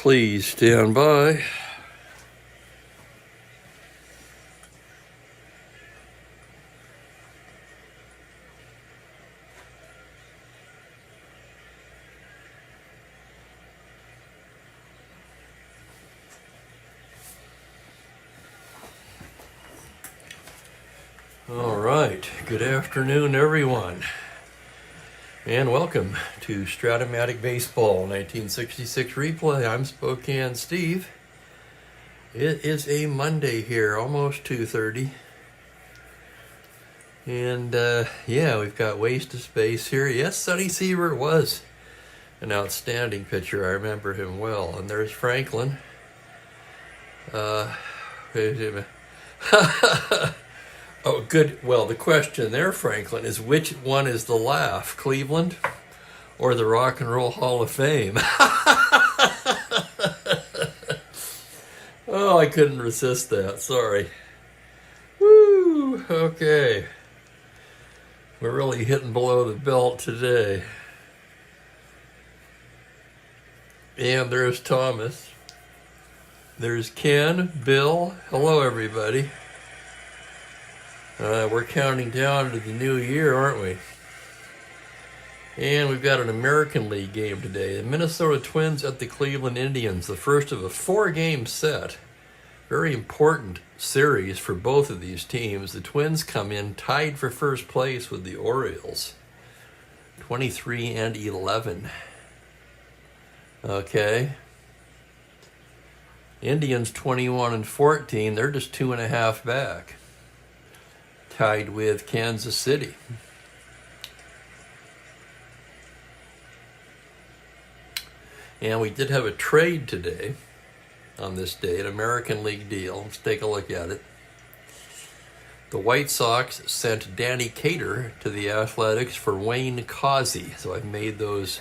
Please stand by. All right, good afternoon, everyone, and welcome to Strat-O-Matic Baseball 1966 replay. I'm Spokane Steve. It is a Monday here, almost 2:30, and yeah, we've got Waste of Space here. Yes, Sonny Siebert was an outstanding pitcher. I remember him well. And there's Franklin. Oh, good. Well, the question there, Franklin, is which one is the laugh, Cleveland or the Rock and Roll Hall of Fame? Oh, I couldn't resist that. Sorry. Woo! Okay. We're really hitting below the belt today. And there's Thomas. There's Ken, Bill. Hello, everybody. We're counting down to the new year, aren't we? And we've got an American League game today. The Minnesota Twins at the Cleveland Indians, the first of a 4-game set. Very important series for both of these teams. The Twins come in tied for first place with the Orioles, 23-11. Okay. Indians 21-14. They're just 2.5 back. Tied with Kansas City. And we did have a trade today on this day, an American League deal. Let's take a look at it. The White Sox sent Danny Cater to the Athletics for Wayne Causey. So I've made those,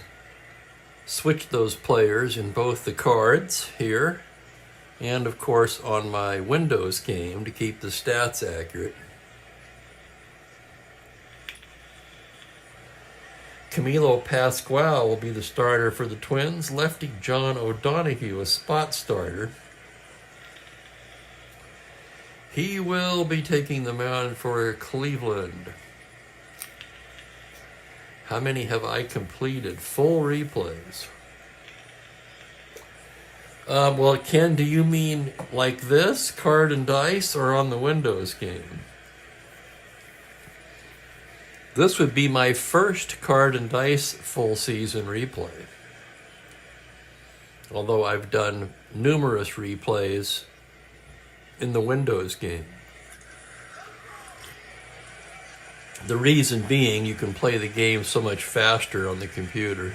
switched those players in both the cards here and, of course, on my Windows game to keep the stats accurate. Camilo Pascual will be the starter for the Twins. Lefty John O'Donohue, a spot starter. He will be taking the mound for Cleveland. How many have I completed? Full replays. Well, Ken, do you mean like this, card and dice, or on the Windows game? This would be my first card and dice full season replay. Although I've done numerous replays in the Windows game. The reason being you can play the game so much faster on the computer.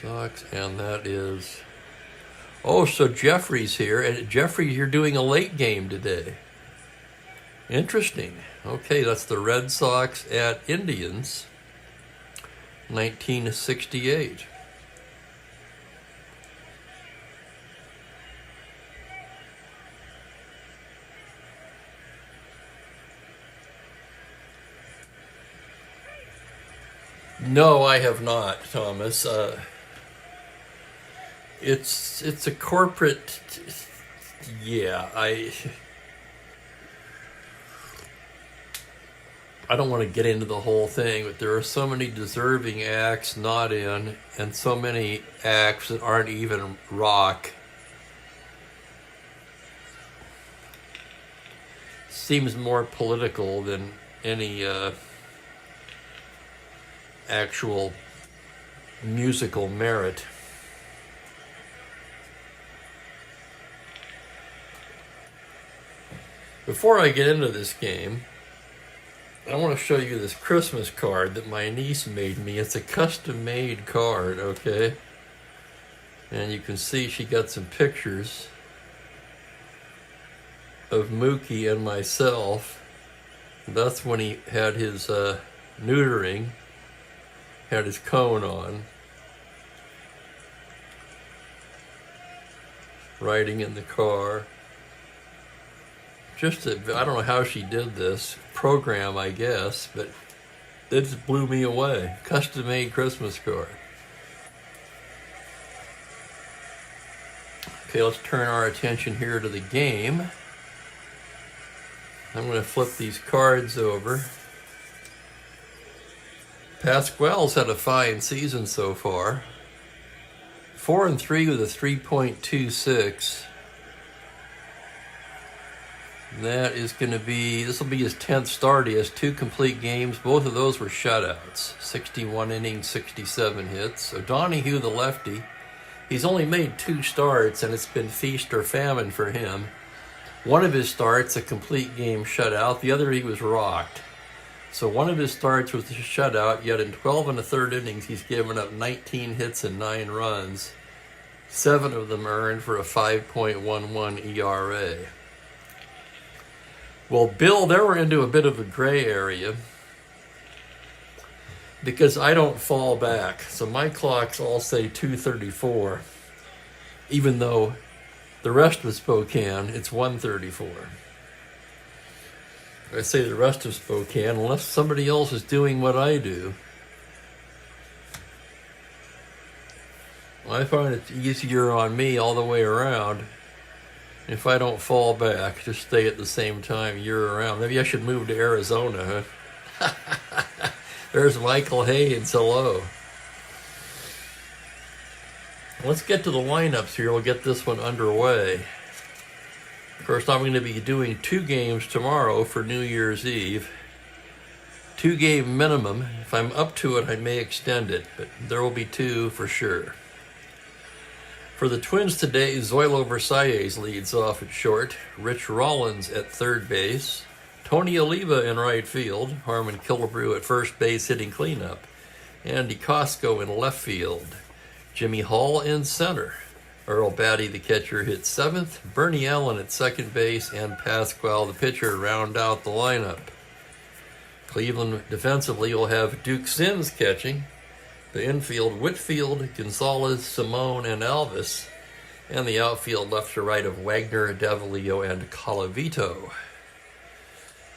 Sox, and that is... Oh, so Jeffrey's here. And Jeffrey, you're doing a late game today. Interesting. Okay, that's the Red Sox at Indians, 1968. No, I have not, Thomas. It's a corporate, yeah, I don't want to get into the whole thing, but there are so many deserving acts not in, and so many acts that aren't even rock. Seems more political than any actual musical merit. Before I get into this game, I want to show you this Christmas card that my niece made me. It's a custom-made card, okay? And you can see she got some pictures of Mookie and myself. That's when he had his neutering, had his cone on, riding in the car. I don't know how she did this program, I guess, but It just blew me away. Custom-made Christmas card. Okay, let's turn our attention here to the game. I'm going to flip these cards over. Pasquale's had a fine season so far. 4-3 with a 3.26. That is going to be, this will be his 10th start. He has 2 complete games. Both of those were shutouts. 61 innings, 67 hits. O'Donohue, the lefty, he's only made 2 starts, and it's been feast or famine for him. One of his starts, a complete game shutout. The other, he was rocked. So one of his starts was a shutout, yet in 12 1/3 innings, he's given up 19 hits and 9 runs. 7 of them earned for a 5.11 ERA. Well, Bill, they were into a bit of a gray area because I don't fall back. So my clocks all say 2:34, even though the rest of Spokane, it's 1:34. I say the rest of Spokane, unless somebody else is doing what I do. I find it's easier on me all the way around. If I don't fall back, just stay at the same time year around. Maybe I should move to Arizona, huh? There's Michael Haynes, hello. Let's get to the lineups here. We'll get this one underway. Of course, I'm going to be doing 2 games tomorrow for New Year's Eve. 2-game minimum. If I'm up to it, I may extend it, but there will be 2 for sure. For the Twins today, Zoilo Versalles leads off at short, Rich Rollins at third base, Tony Oliva in right field, Harmon Killebrew at first base hitting cleanup, Andy Costco in left field, Jimmy Hall in center, Earl Batty, the catcher, hits 7th, Bernie Allen at second base, and Pasquale, the pitcher, round out the lineup. Cleveland defensively will have Duke Sims catching, the infield, Whitfield, Gonzalez, Simone, and Alvis. And the outfield left to right of Wagner, Davalillo, and Colavito.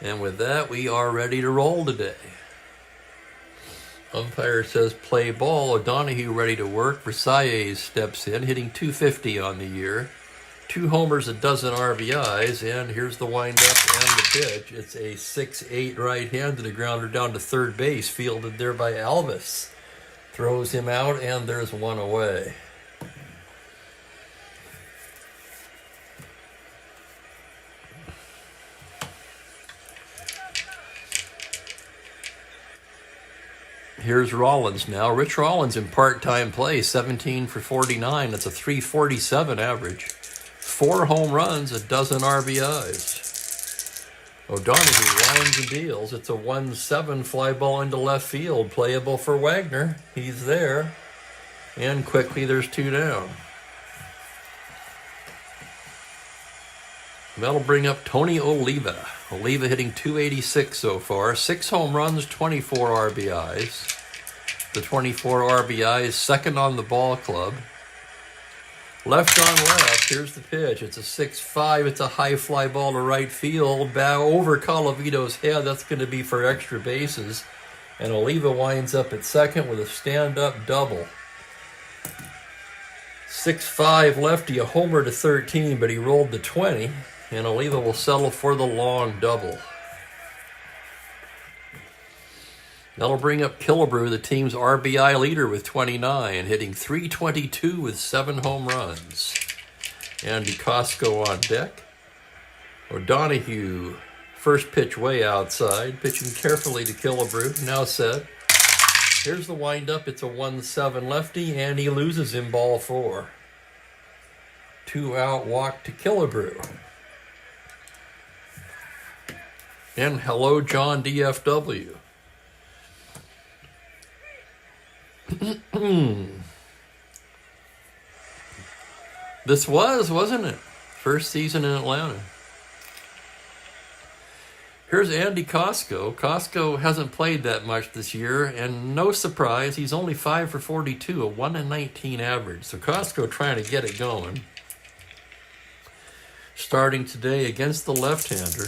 And with that, we are ready to roll today. Umpire says play ball. O'Donohue ready to work. Versalles steps in, hitting .250 on the year. 2 homers, a dozen RBIs, and here's the windup and the pitch. It's a 6-8 right-handed, a grounder down to third base, fielded there by Alvis. Throws him out, and there's 1 away. Here's Rollins now. Rich Rollins in part-time play, 17 for 49. That's a .347 average. 4 home runs, a dozen RBIs. O'Donohue winds and deals. It's a 1-7 fly ball into left field, playable for Wagner. He's there. And quickly there's 2 down. That'll bring up Tony Oliva. Oliva hitting .286 so far. 6 home runs, 24 RBIs. The 24 RBIs, second on the ball club. Left on left, here's the pitch. It's a 6-5. It's a high fly ball to right field. Bow over Colavito's head. That's going to be for extra bases. And Oliva winds up at second with a stand-up double. 6-5 lefty, a homer to 13, but he rolled to 20. And Oliva will settle for the long double. That'll bring up Killebrew, the team's RBI leader with 29, hitting .322 with 7 home runs. Andy Costco on deck. O'Donohue, first pitch way outside, pitching carefully to Killebrew, now set. Here's the windup. It's a 1-7 lefty, and he loses in ball 4. 2 out walk to Killebrew. And hello, John DFW. This wasn't it? First season in Atlanta. Here's Andy Costco. Costco hasn't played that much this year, and no surprise, he's only 5 for 42, a 1-19 average. So Costco trying to get it going. Starting today against the left-hander.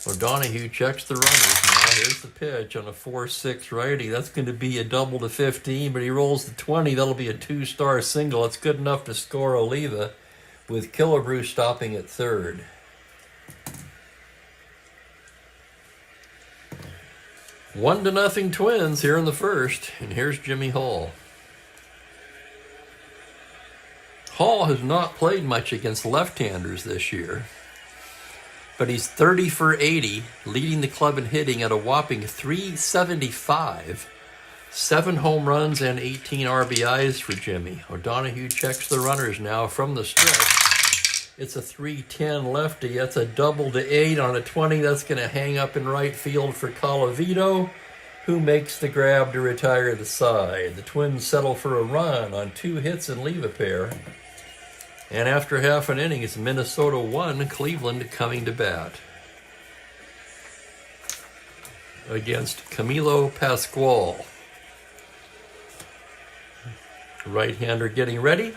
O'Donohue checks the runners now. Here's the pitch on a 4-6 righty. That's going to be a double to 15, but he rolls the 20. That'll be a 2-star single. It's good enough to score Oliva, with Killebrew stopping at third. One to nothing Twins here in the first, and here's Jimmy Hall. Hall has not played much against left-handers this year, but he's 30 for 80, leading the club in hitting at a whopping .375. 7 home runs and 18 RBIs for Jimmy. O'Donohue checks the runners now from the stretch. It's a .310 lefty. That's a double to 8 on a 20. That's going to hang up in right field for Colavito, who makes the grab to retire the side. The Twins settle for a run on 2 hits and leave a pair. And after half an inning, it's Minnesota 1, Cleveland coming to bat against Camilo Pascual. Right-hander getting ready.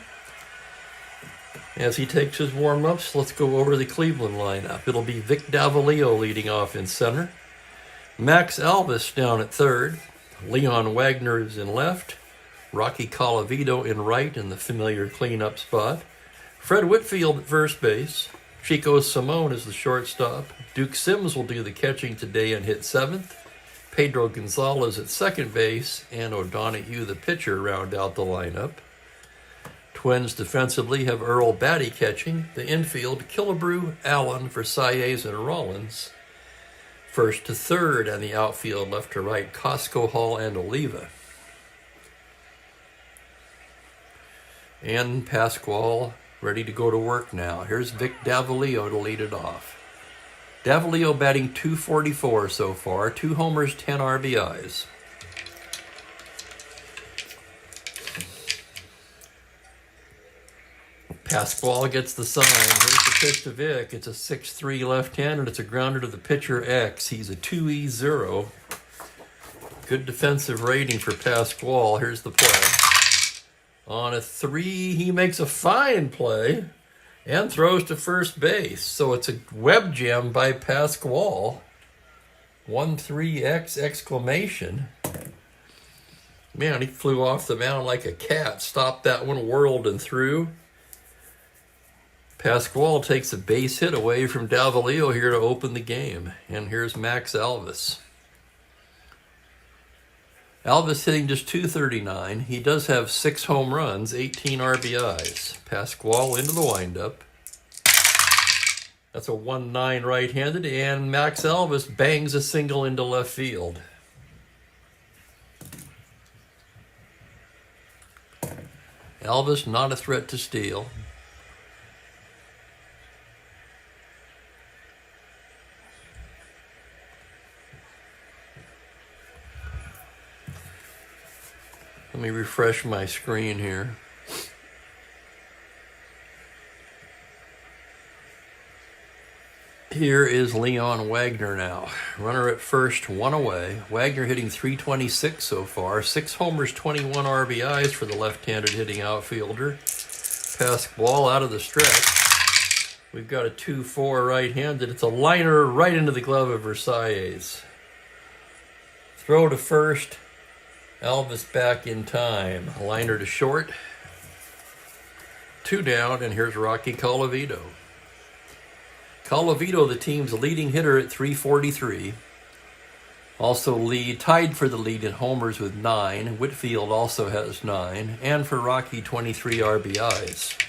As he takes his warm-ups, let's go over to the Cleveland lineup. It'll be Vic Davalillo leading off in center. Max Alvis down at third. Leon Wagner is in left. Rocky Colavito in right in the familiar cleanup spot. Fred Whitfield at first base. Chico Simone is the shortstop. Duke Sims will do the catching today and hit 7th. Pedro Gonzalez at second base, and O'Donohue, the pitcher, round out the lineup. Twins defensively have Earl Batty catching. The infield, Killebrew, Allen, Versailles, and Rollins. First to third, and the outfield left to right, Costco, Hall, and Oliva. And Pascual ready to go to work now. Here's Vic Davalillo to lead it off. Davalillo batting .244 so far, 2 homers, 10 RBIs. Pascual gets the sign. Here's the pitch to Vic. It's a 6-3 left-handed. It's a grounder to the pitcher X. He's a 2E0. Good defensive rating for Pascual. Here's the play. On a 3, he makes a fine play and throws to first base. So it's a web gem by Pascual. 1-3-X exclamation. Man, he flew off the mound like a cat. Stopped that one, whirled and through. Pascual takes a base hit away from Davalillo here to open the game. And here's Max Alvis. Alvis hitting just .239. He does have 6 home runs, 18 RBIs. Pascual into the windup. That's a 1-9 right-handed, and Max Alvis bangs a single into left field. Alvis not a threat to steal. Let me refresh my screen here. Here is Leon Wagner now. Runner at first, 1 away. Wagner hitting .326 so far. 6 homers, 21 RBIs for the left-handed hitting outfielder. Pascual out of the stretch. We've got a 2-4 right-handed. It's a liner right into the glove of Versailles. Throw to first. Alvis back in time. A liner to short. 2 down, and here's Rocky Colavito. Colavito, the team's leading hitter at .343. Also tied for the lead in homers with 9. Whitfield also has 9. And for Rocky, 23 RBIs.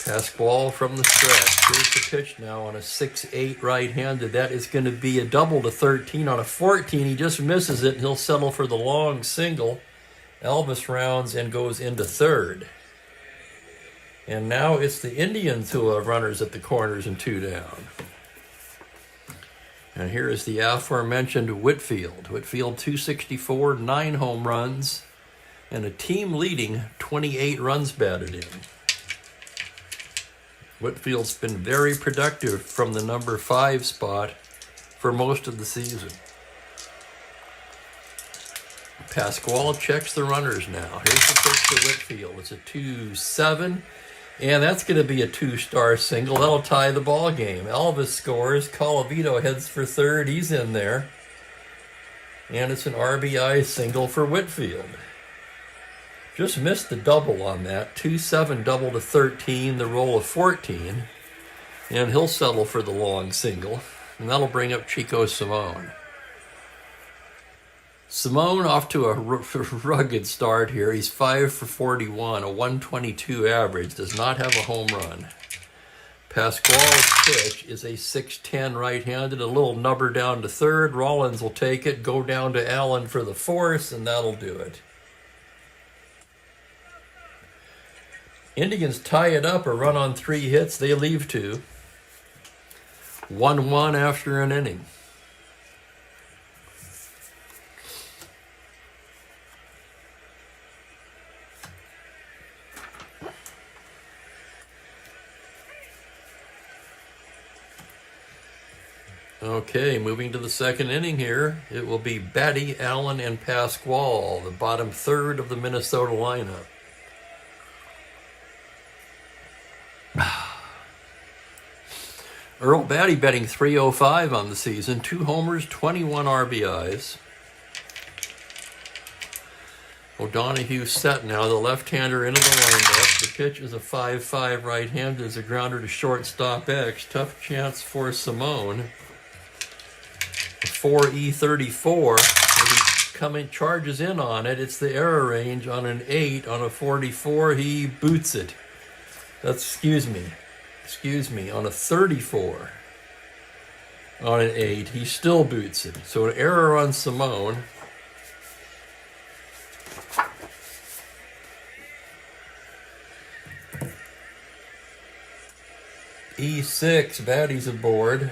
Pascual from the stretch. Here's the pitch now on a 6-8 right-handed. That is going to be a double to 13 on a 14. He just misses it, and he'll settle for the long single. Alvis rounds and goes into third. And now it's the Indians who have runners at the corners and 2 down. And here is the aforementioned Whitfield. Whitfield, .264, 9 home runs, and a team-leading 28 runs batted in. Whitfield's been very productive from the number 5 spot for most of the season. Pascual checks the runners now. Here's the pitch to Whitfield. It's a 2-7. And that's going to be a 2-star single. That'll tie the ball game. Elvis scores. Colavito heads for third. He's in there. And it's an RBI single for Whitfield. Just missed the double on that. 2-7 double to 13, the roll of 14. And he'll settle for the long single. And that'll bring up Chico Simone. Simone off to a rugged start here. He's 5 for 41, a 122 average. Does not have a home run. Pasquale's pitch is a 6-10 right-handed, a little nubber down to third. Rollins will take it, go down to Allen for the force, and that'll do it. Indians tie it up, a run on 3 hits. They leave 2. 1-1 after an inning. Okay, moving to the second inning here. It will be Batty, Allen, and Pasquale, the bottom third of the Minnesota lineup. Earl Batty betting .305 on the season. 2 homers, 21 RBIs. O'Donohue set now, the left-hander into the windup. The pitch is a 5-5 right-handed. There's a grounder to shortstop X. Tough chance for Simone. 4E34, as he charges in on it. It's the error range on an 8. On a 44, he boots it. That's, excuse me, on a 34. On an 8, he still boots it. So an error on Simone. E6, Batty's aboard.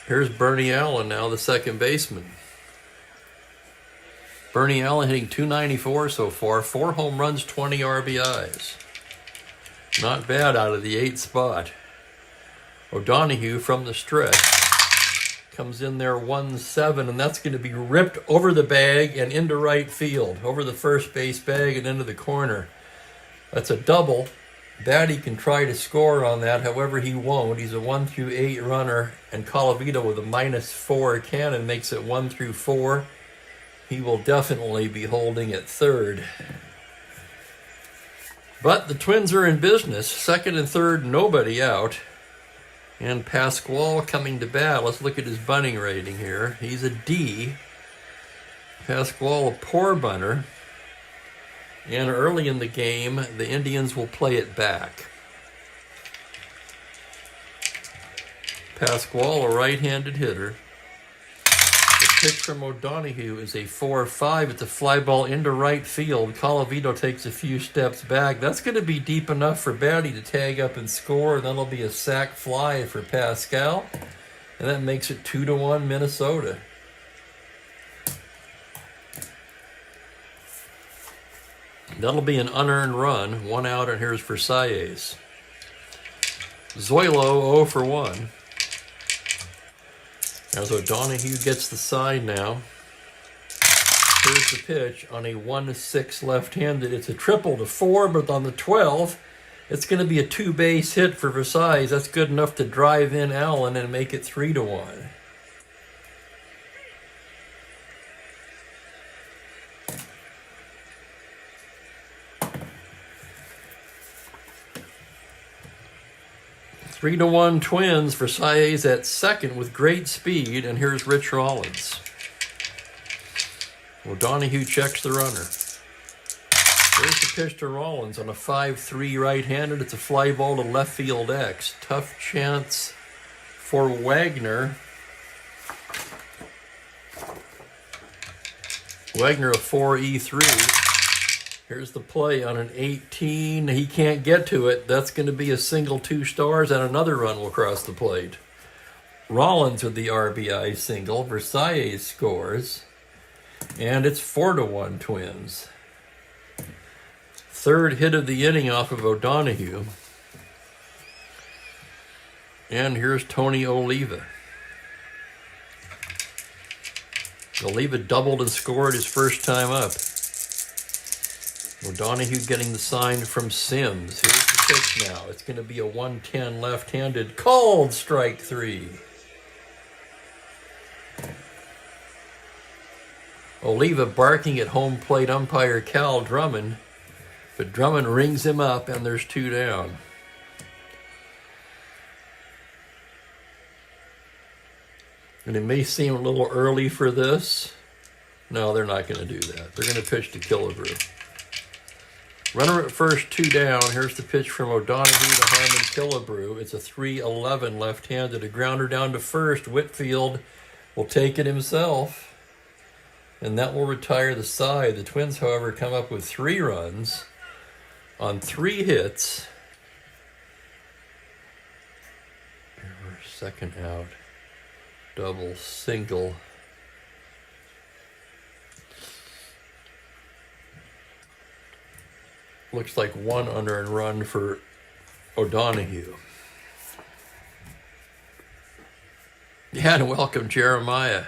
Here's Bernie Allen now, the second baseman. Bernie Allen hitting .294 so far. 4 home runs, 20 RBIs. Not bad out of the 8th spot. O'Donohue from the stretch comes in there 1-7, and that's going to be ripped over the bag and into right field, over the first base bag and into the corner. That's a double. Batty can try to score on that, however he won't. He's a 1-8 runner, and Colavito with a -4 cannon makes it 1-4. He will definitely be holding at third. But the Twins are in business. Second and third, nobody out. And Pasquale coming to bat. Let's look at his bunting rating here. He's a D. Pasquale a poor bunter. And early in the game, the Indians will play it back. Pasquale, a right-handed hitter. The pitch from O'Donohue is a 4-5. It's a fly ball into right field. Colavito takes a few steps back. That's going to be deep enough for Batty to tag up and score. And that'll be a sac fly for Pascal. And that makes it 2-1 Minnesota. That'll be an unearned run. 1 out, and here's Versailles. Zoilo 0 for 1. As O'Donohue gets the side now. Here's the pitch on a 1-6 left-handed. It's a triple to 4, but on the 12, it's going to be a 2-base hit for Versailles. That's good enough to drive in Allen and make it 3-1. Three to 1 Twins. Versailles at second with great speed, and here's Rich Rollins. O'Donohue checks the runner. There's the pitch to Rollins on a 5-3 right-handed. It's a fly ball to left field X. Tough chance for Wagner. Wagner a 4E3. Here's the play on an 18. He can't get to it. That's going to be a single 2 stars, and another run will cross the plate. Rollins with the RBI single. Versailles scores. And it's 4-1 Twins. Third hit of the inning off of O'Donohue. And here's Tony Oliva. Oliva doubled and scored his first time up. O'Donohue getting the sign from Sims. Here's the pitch now. It's going to be a 110 left-handed, called strike 3. Oliva barking at home plate umpire Cal Drummond, but Drummond rings him up and there's 2 down. And it may seem a little early for this. No, they're not going to do that. They're going to pitch to Killebrew. Runner at first, 2 down. Here's the pitch from O'Donohue to Harmon Killebrew. It's a 3-11 left-handed. A grounder down to first. Whitfield will take it himself. And that will retire the side. The Twins, however, come up with 3 runs on 3 hits. Second out. Double, single. Looks like 1 unearned run for O'Donohue. Yeah, and welcome Jeremiah.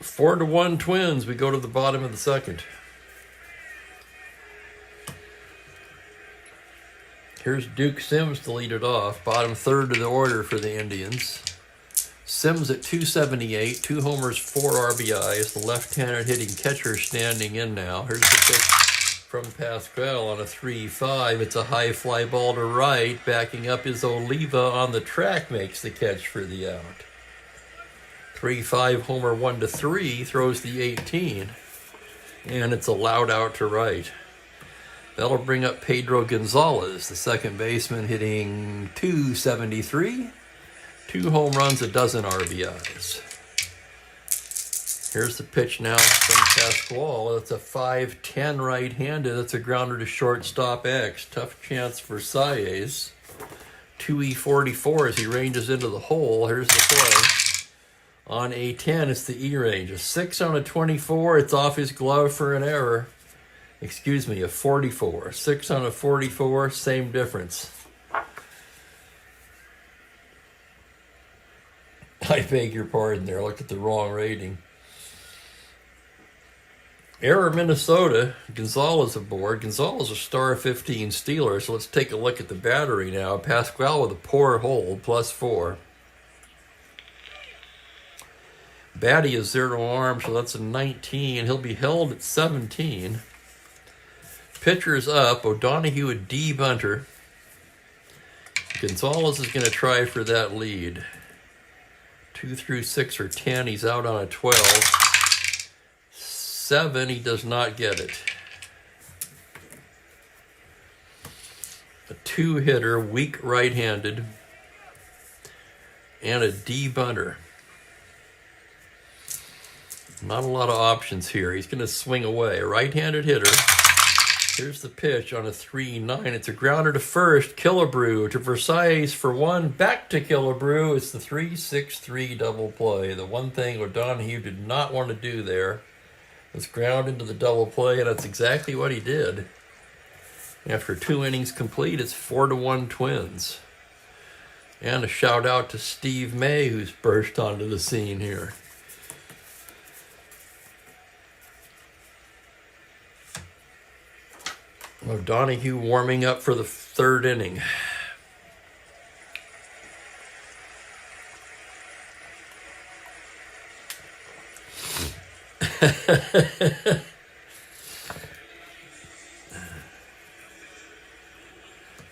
Four to 1 Twins. We go to the bottom of the second. Here's Duke Sims to lead it off. Bottom third of the order for the Indians. Sims at 278, 2 homers, 4 RBIs. The left-handed hitting catcher standing in now. Here's the pitch from Pascal on a 3-5. It's a high fly ball to right. Backing up is Oliva on the track, makes the catch for the out. 3-5 homer 1-3, throws the 18. And it's a loud out to right. That'll bring up Pedro Gonzalez, the second baseman, hitting 273. 2 home runs, a dozen RBIs. Here's the pitch now from Pasquale. It's a 5-10 right-handed. That's a grounder to shortstop X. Tough chance for Saez. 2E44 as he ranges into the hole. Here's the play. On a 10, it's the E-range. A 6 on a 24. It's off his glove for an error. Excuse me, a 44. 6 on a 44, same difference. I beg your pardon there. I looked at the wrong rating. Error Minnesota. Gonzalez aboard. Gonzalez a star 15 stealer, so let's take a look at the battery now. Pasquale with a poor hold, +4. Batty is 0 arm, so that's a 19. He'll be held at 17. Pitcher's up. O'Donohue a D bunter. Gonzalez is going to try for that lead. 2 through 6 or 10. He's out on a 12. 7. He does not get it. A 2-hitter, weak right-handed, and a D bunter. Not a lot of options here. He's going to swing away. A right-handed hitter. Here's the pitch on a 3-9. It's a grounder to first. Killebrew to Versailles for 1. Back to Killebrew. It's the 3-6-3 double play. The one thing O'Donohue did not want to do there was ground into the double play, and that's exactly what he did. After 2 innings complete, it's 4-1 Twins. And a shout out to Steve May, who's burst onto the scene here. O'Donohue warming up for the 3rd inning.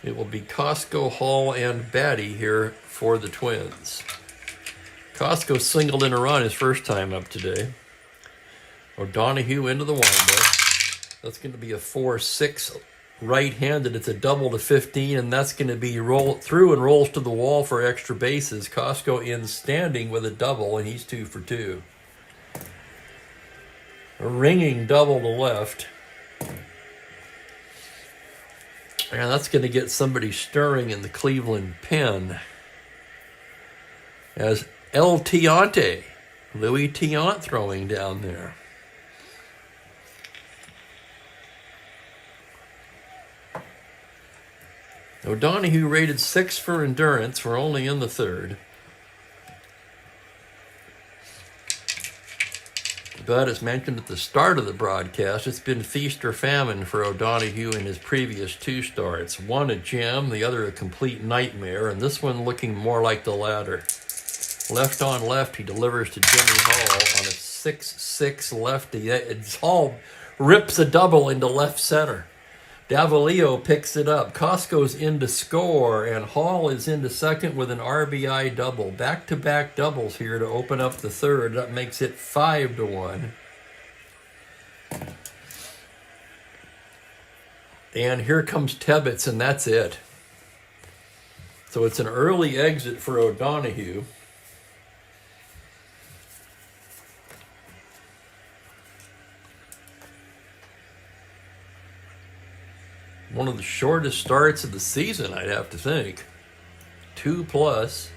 It will be Costco, Hall, and Batty here for the Twins. Costco singled in a run his first time up today. O'Donohue into the windup. That's going to be a 4-6 right-handed. It's a double to 15, and that's going to be rolled through and rolls to the wall for extra bases. Costco in standing with a double, and he's 2 for 2. A ringing double to left. And that's going to get somebody stirring in the Cleveland pen. As El Tiante, Louis Tiant throwing down there. O'Donohue rated 6 for endurance. We're only in the 3rd. But as mentioned at the start of the broadcast, it's been feast or famine for O'Donoghue in his previous 2 starts. One a gem, the other a complete nightmare, and this one looking more like the latter. Left on left, he delivers to Jimmy Hall on a 6-6 lefty. Hall rips a double into left center. Davalillo picks it up. Costco's in to score, and Hall is into second with an RBI double. Back-to-back doubles here to open up the third. That makes it 5-1. And here comes Tebbets, and that's it. So it's an early exit for O'Donoghue. One of the shortest starts of the season, I'd have to think. 2+.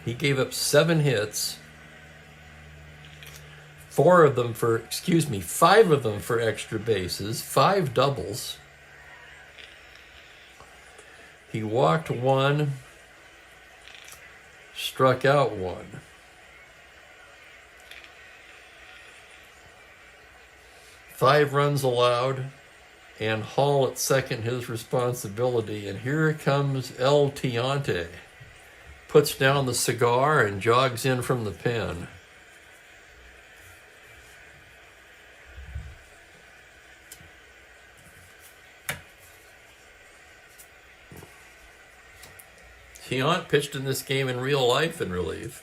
He gave up 7 hits. 5 of them for extra bases, 5 doubles. He walked 1, struck out 1. Five runs allowed, and Hall at second, his responsibility. And here comes El Tiante. Puts down the cigar and jogs in from the pen. Tiante pitched in this game in real life in relief.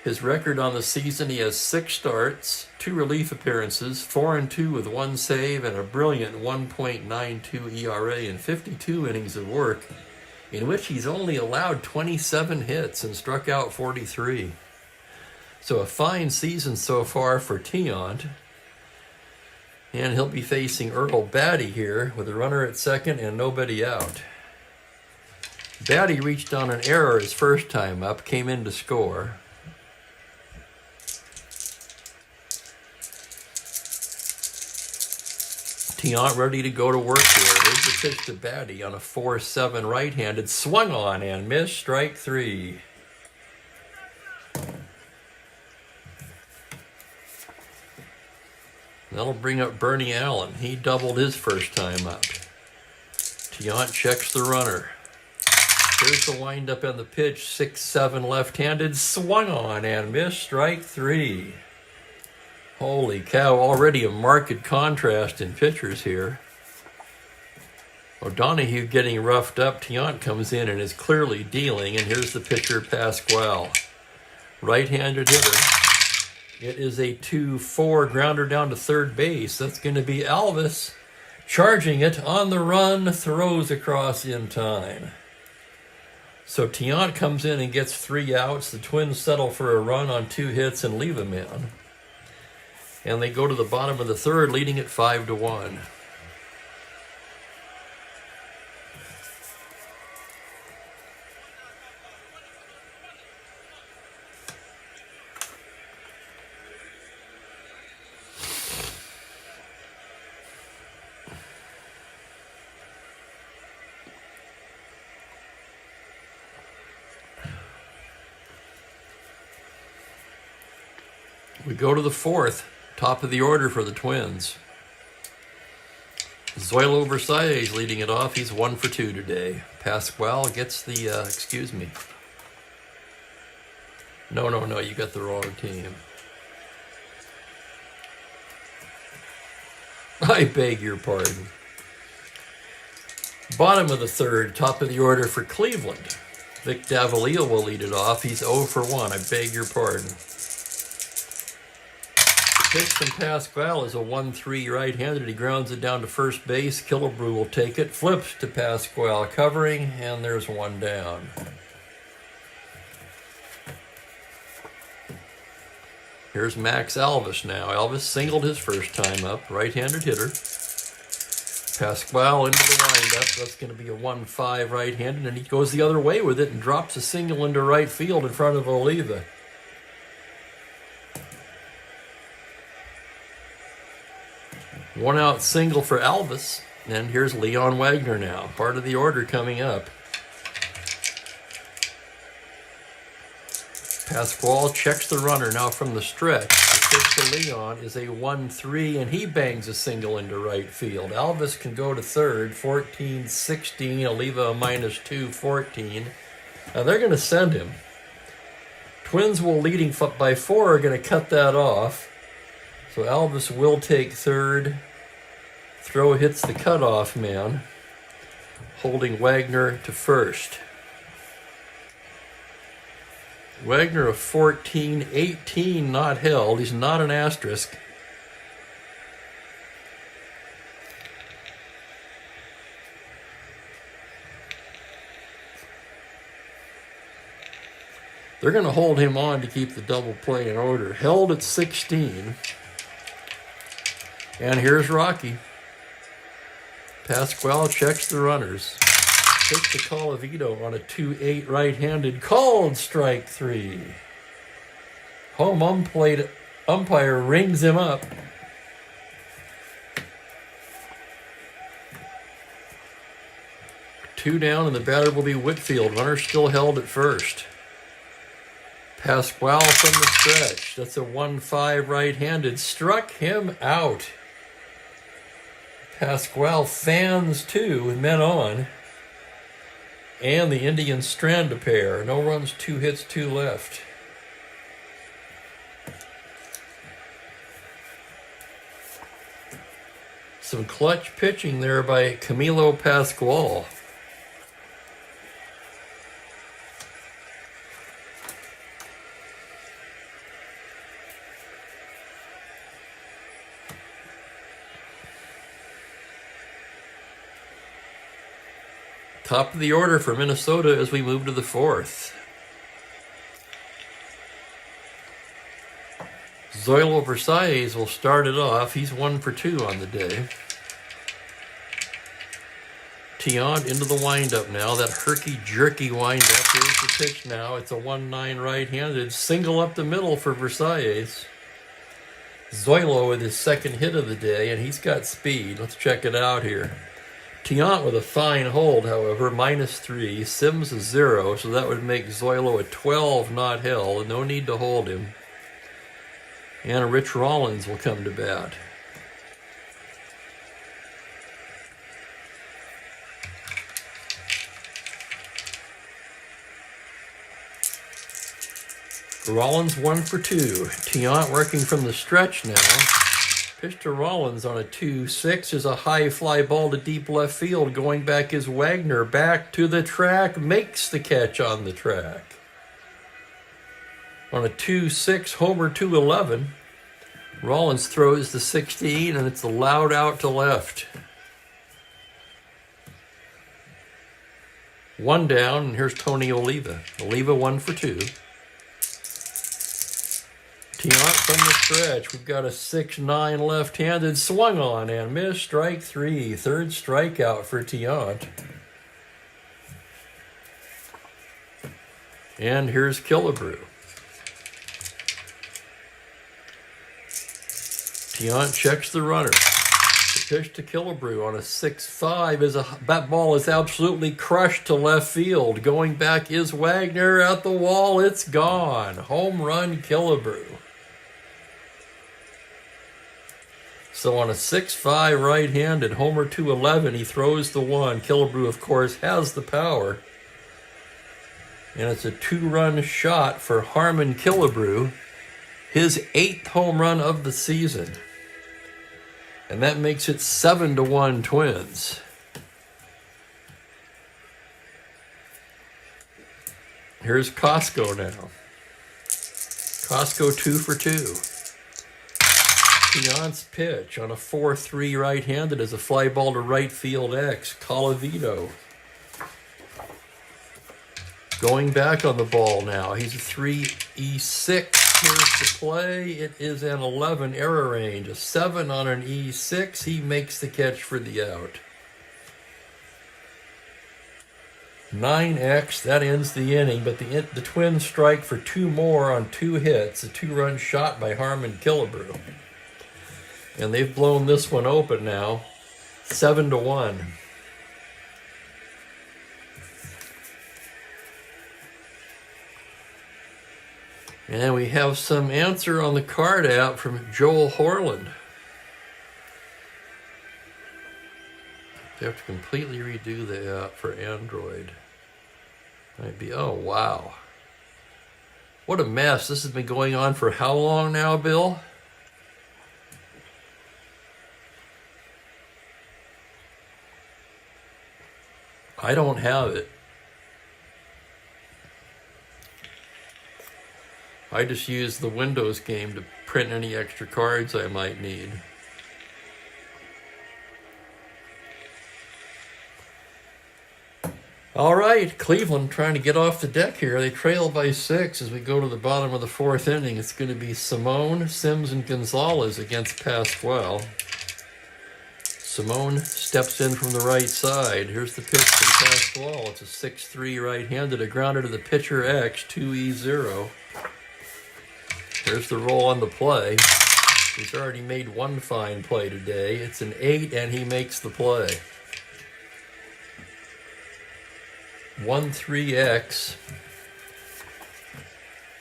His record on the season, he has 6 starts, 2 relief appearances, 4-2 with 1 save, and a brilliant 1.92 ERA in 52 innings of work, in which he's only allowed 27 hits and struck out 43. So a fine season so far for Tiante. And he'll be facing Earl Batty here with a runner at second and nobody out. Batty reached on an error his first time up, came in to score. Tiante ready to go to work here. There's the pitch to Batty on a 4-7 right-handed. Swung on and missed. Strike 3. That'll bring up Bernie Allen. He doubled his first time up. Tiante checks the runner. Here's the windup and the pitch. 6-7 left-handed. Swung on and missed. Strike 3. Holy cow, already a marked contrast in pitchers here. O'Donoghue getting roughed up. Tiante comes in and is clearly dealing, and here's the pitcher, Pasquale. Right-handed hitter. It is a 2-4 grounder down to third base. That's going to be Alvis charging it on the run, throws across in time. So Tiante comes in and gets 3 outs. The Twins settle for a run on 2 hits and leave him in. And they go to the bottom of the third, leading at 5-1. We go to the fourth. Top of the order for the Twins. Zoilo Versailles leading it off. He's 1 for 2 today. Pasquale gets the, excuse me. No, you got the wrong team. I beg your pardon. Bottom of the third, top of the order for Cleveland. Vic Davalillo will lead it off. He's 0 for 1. I beg your pardon. Pitch from Pasquale is a 1-3 right-handed. He grounds it down to first base. Killebrew will take it. Flips to Pasquale, covering, and there's 1 down. Here's Max Alvis now. Alvis singled his first time up. Right-handed hitter. Pasquale into the windup. That's going to be a 1-5 right-handed, and he goes the other way with it and drops a single into right field in front of Oliva. One out single for Alvis. And here's Leon Wagner now, part of the order coming up. Pasquale checks the runner now from the stretch. The pitch to Leon is a 1-3, and he bangs a single into right field. Alvis can go to third, 14-16. Oliva a -2, 14. Now they're going to send him. Twins will leading by 4 are going to cut that off. So Alvis will take third. Throw hits the cutoff man, holding Wagner to first. Wagner of 14, 18 not held. He's not an asterisk. They're going to hold him on to keep the double play in order. Held at 16. And here's Rocky. Pasquale checks the runners. Pitch to Colavito on a 2-8 right-handed. Called strike 3. Home umpire rings him up. Two down, and the batter will be Whitfield. Runner still held at first. Pasquale from the stretch. That's a 1-5 right-handed. Struck him out. Pasquale fans 2 with men on. And the Indians strand a pair. No runs, 2 hits, 2 left. Some clutch pitching there by Camilo Pasquale. Top of the order for Minnesota as we move to the 4th. Zoilo Versailles will start it off. He's 1 for 2 on the day. Tiant into the windup now. That herky-jerky windup. Here's the pitch now. It's a 1-9 right-handed. Single up the middle for Versailles. Zoilo with his second hit of the day, and he's got speed. Let's check it out here. Tiant with a fine hold, however, -3. Sims a 0, so that would make Zoilo a 12 not held. No need to hold him. And Rich Rollins will come to bat. Rollins 1 for 2. Tiant working from the stretch now. Pitch to Rollins on a 2-6 is a high fly ball to deep left field. Going back is Wagner. Back to the track. Makes the catch on the track. On a 2-6 homer 211. Rollins throws the 16, and it's allowed out to left. 1 down, and here's Tony Oliva. Oliva 1 for 2. Tiant from the stretch. We've got a 6-9 left-handed swung on and missed. Strike 3. Third strikeout for Tiant. And here's Killebrew. Tiant checks the runner. The pitch to Killebrew on a 6-5 that ball is absolutely crushed to left field. Going back is Wagner at the wall. It's gone. Home run Killebrew. So on a 6-5 right-handed homer 211, he throws the 1. Killebrew, of course, has the power. And it's a 2-run shot for Harmon Killebrew. His 8th home run of the season. And that makes it 7-1 Twins. Here's Costco now. Costco 2 for 2. Tiant's pitch on a 4-3 right-handed is a fly ball to right field X. Colavito. Going back on the ball now. He's a 3-E6. Here's the play. It is an 11 error range. A 7 on an E6. He makes the catch for the out. 9X. That ends the inning, but the Twins strike for 2 more on 2 hits. A 2-run shot by Harmon Killebrew. And they've blown this one open now. 7-1. And we have some answer on the card app from Joel Horland. They have to completely redo the app for Android. Might be, oh wow. What a mess. This has been going on for how long now, Bill? I don't have it. I just use the Windows game to print any extra cards I might need. All right, Cleveland trying to get off the deck here. They trail by 6 as we go to the bottom of the 4th inning. It's going to be Simone, Sims, and Gonzalez against Pasquale. Simone steps in from the right side. Here's the pitch from Pasquale. It's a 6-3 right-handed. A grounder to the pitcher X, 2-0. There's the roll on the play. He's already made one fine play today. It's an 8, and he makes the play. 1-3X.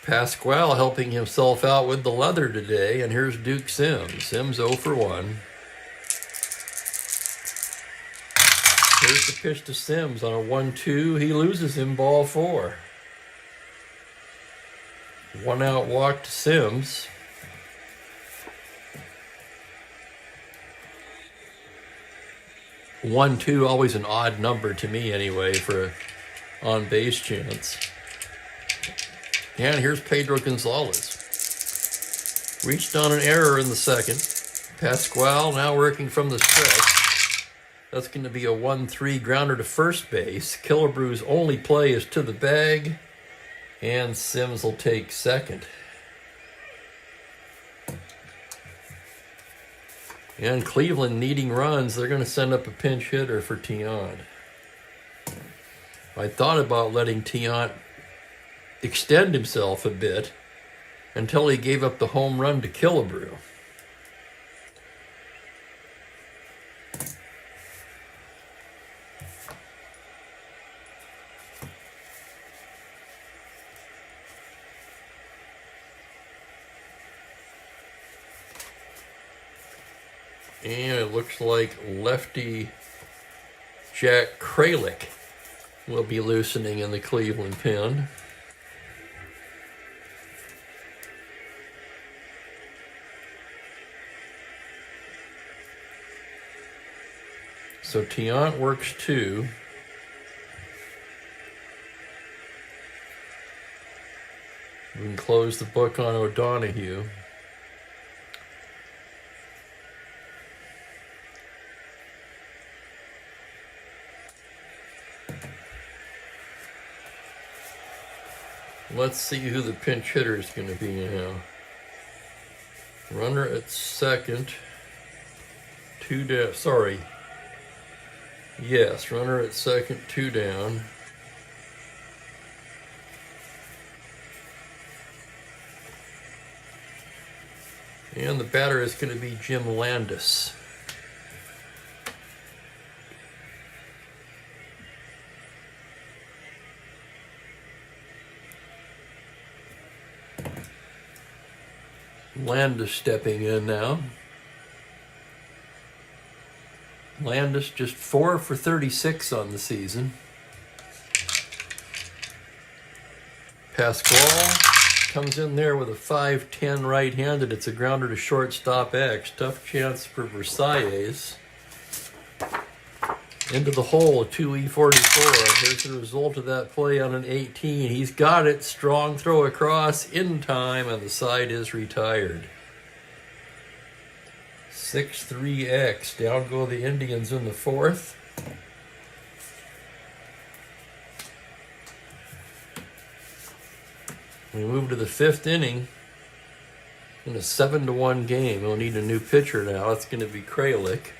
Pasquale helping himself out with the leather today, and here's Duke Sims. Sims 0 for 1. Here's the pitch to Sims on a 1-2. He loses him, ball 4. 1 out walk to Sims. One, two, always an odd number to me anyway for a on-base chance. And here's Pedro Gonzalez. Reached on an error in the second. Pasquale now working from the stretch. That's going to be a 1-3 grounder to first base. Killebrew's only play is to the bag. And Sims will take second. And Cleveland needing runs, they're going to send up a pinch hitter for Tiant. I thought about letting Tiant extend himself a bit until he gave up the home run to Killebrew. And it looks like lefty Jack Kralik will be loosening in the Cleveland pen. So Tiant works 2. We can close the book on O'Donohue. Let's see who the pinch hitter is going to be now. Runner at second. 2 down. Sorry. Yes, runner at second, 2 down. And the batter is going to be Jim Landis. Landis stepping in now. Landis just 4 for 36 on the season. Pasquale comes in there with a 5-10 right-handed. It's a grounder to shortstop X. Tough chance for Versailles. Into the hole, 2E44. Here's the result of that play on an 18. He's got it. Strong throw across in time, and the side is retired. 6-3X. Down go the Indians in the 4th. We move to the 5th inning in a 7-1 game. We'll need a new pitcher now. It's going to be Kralik.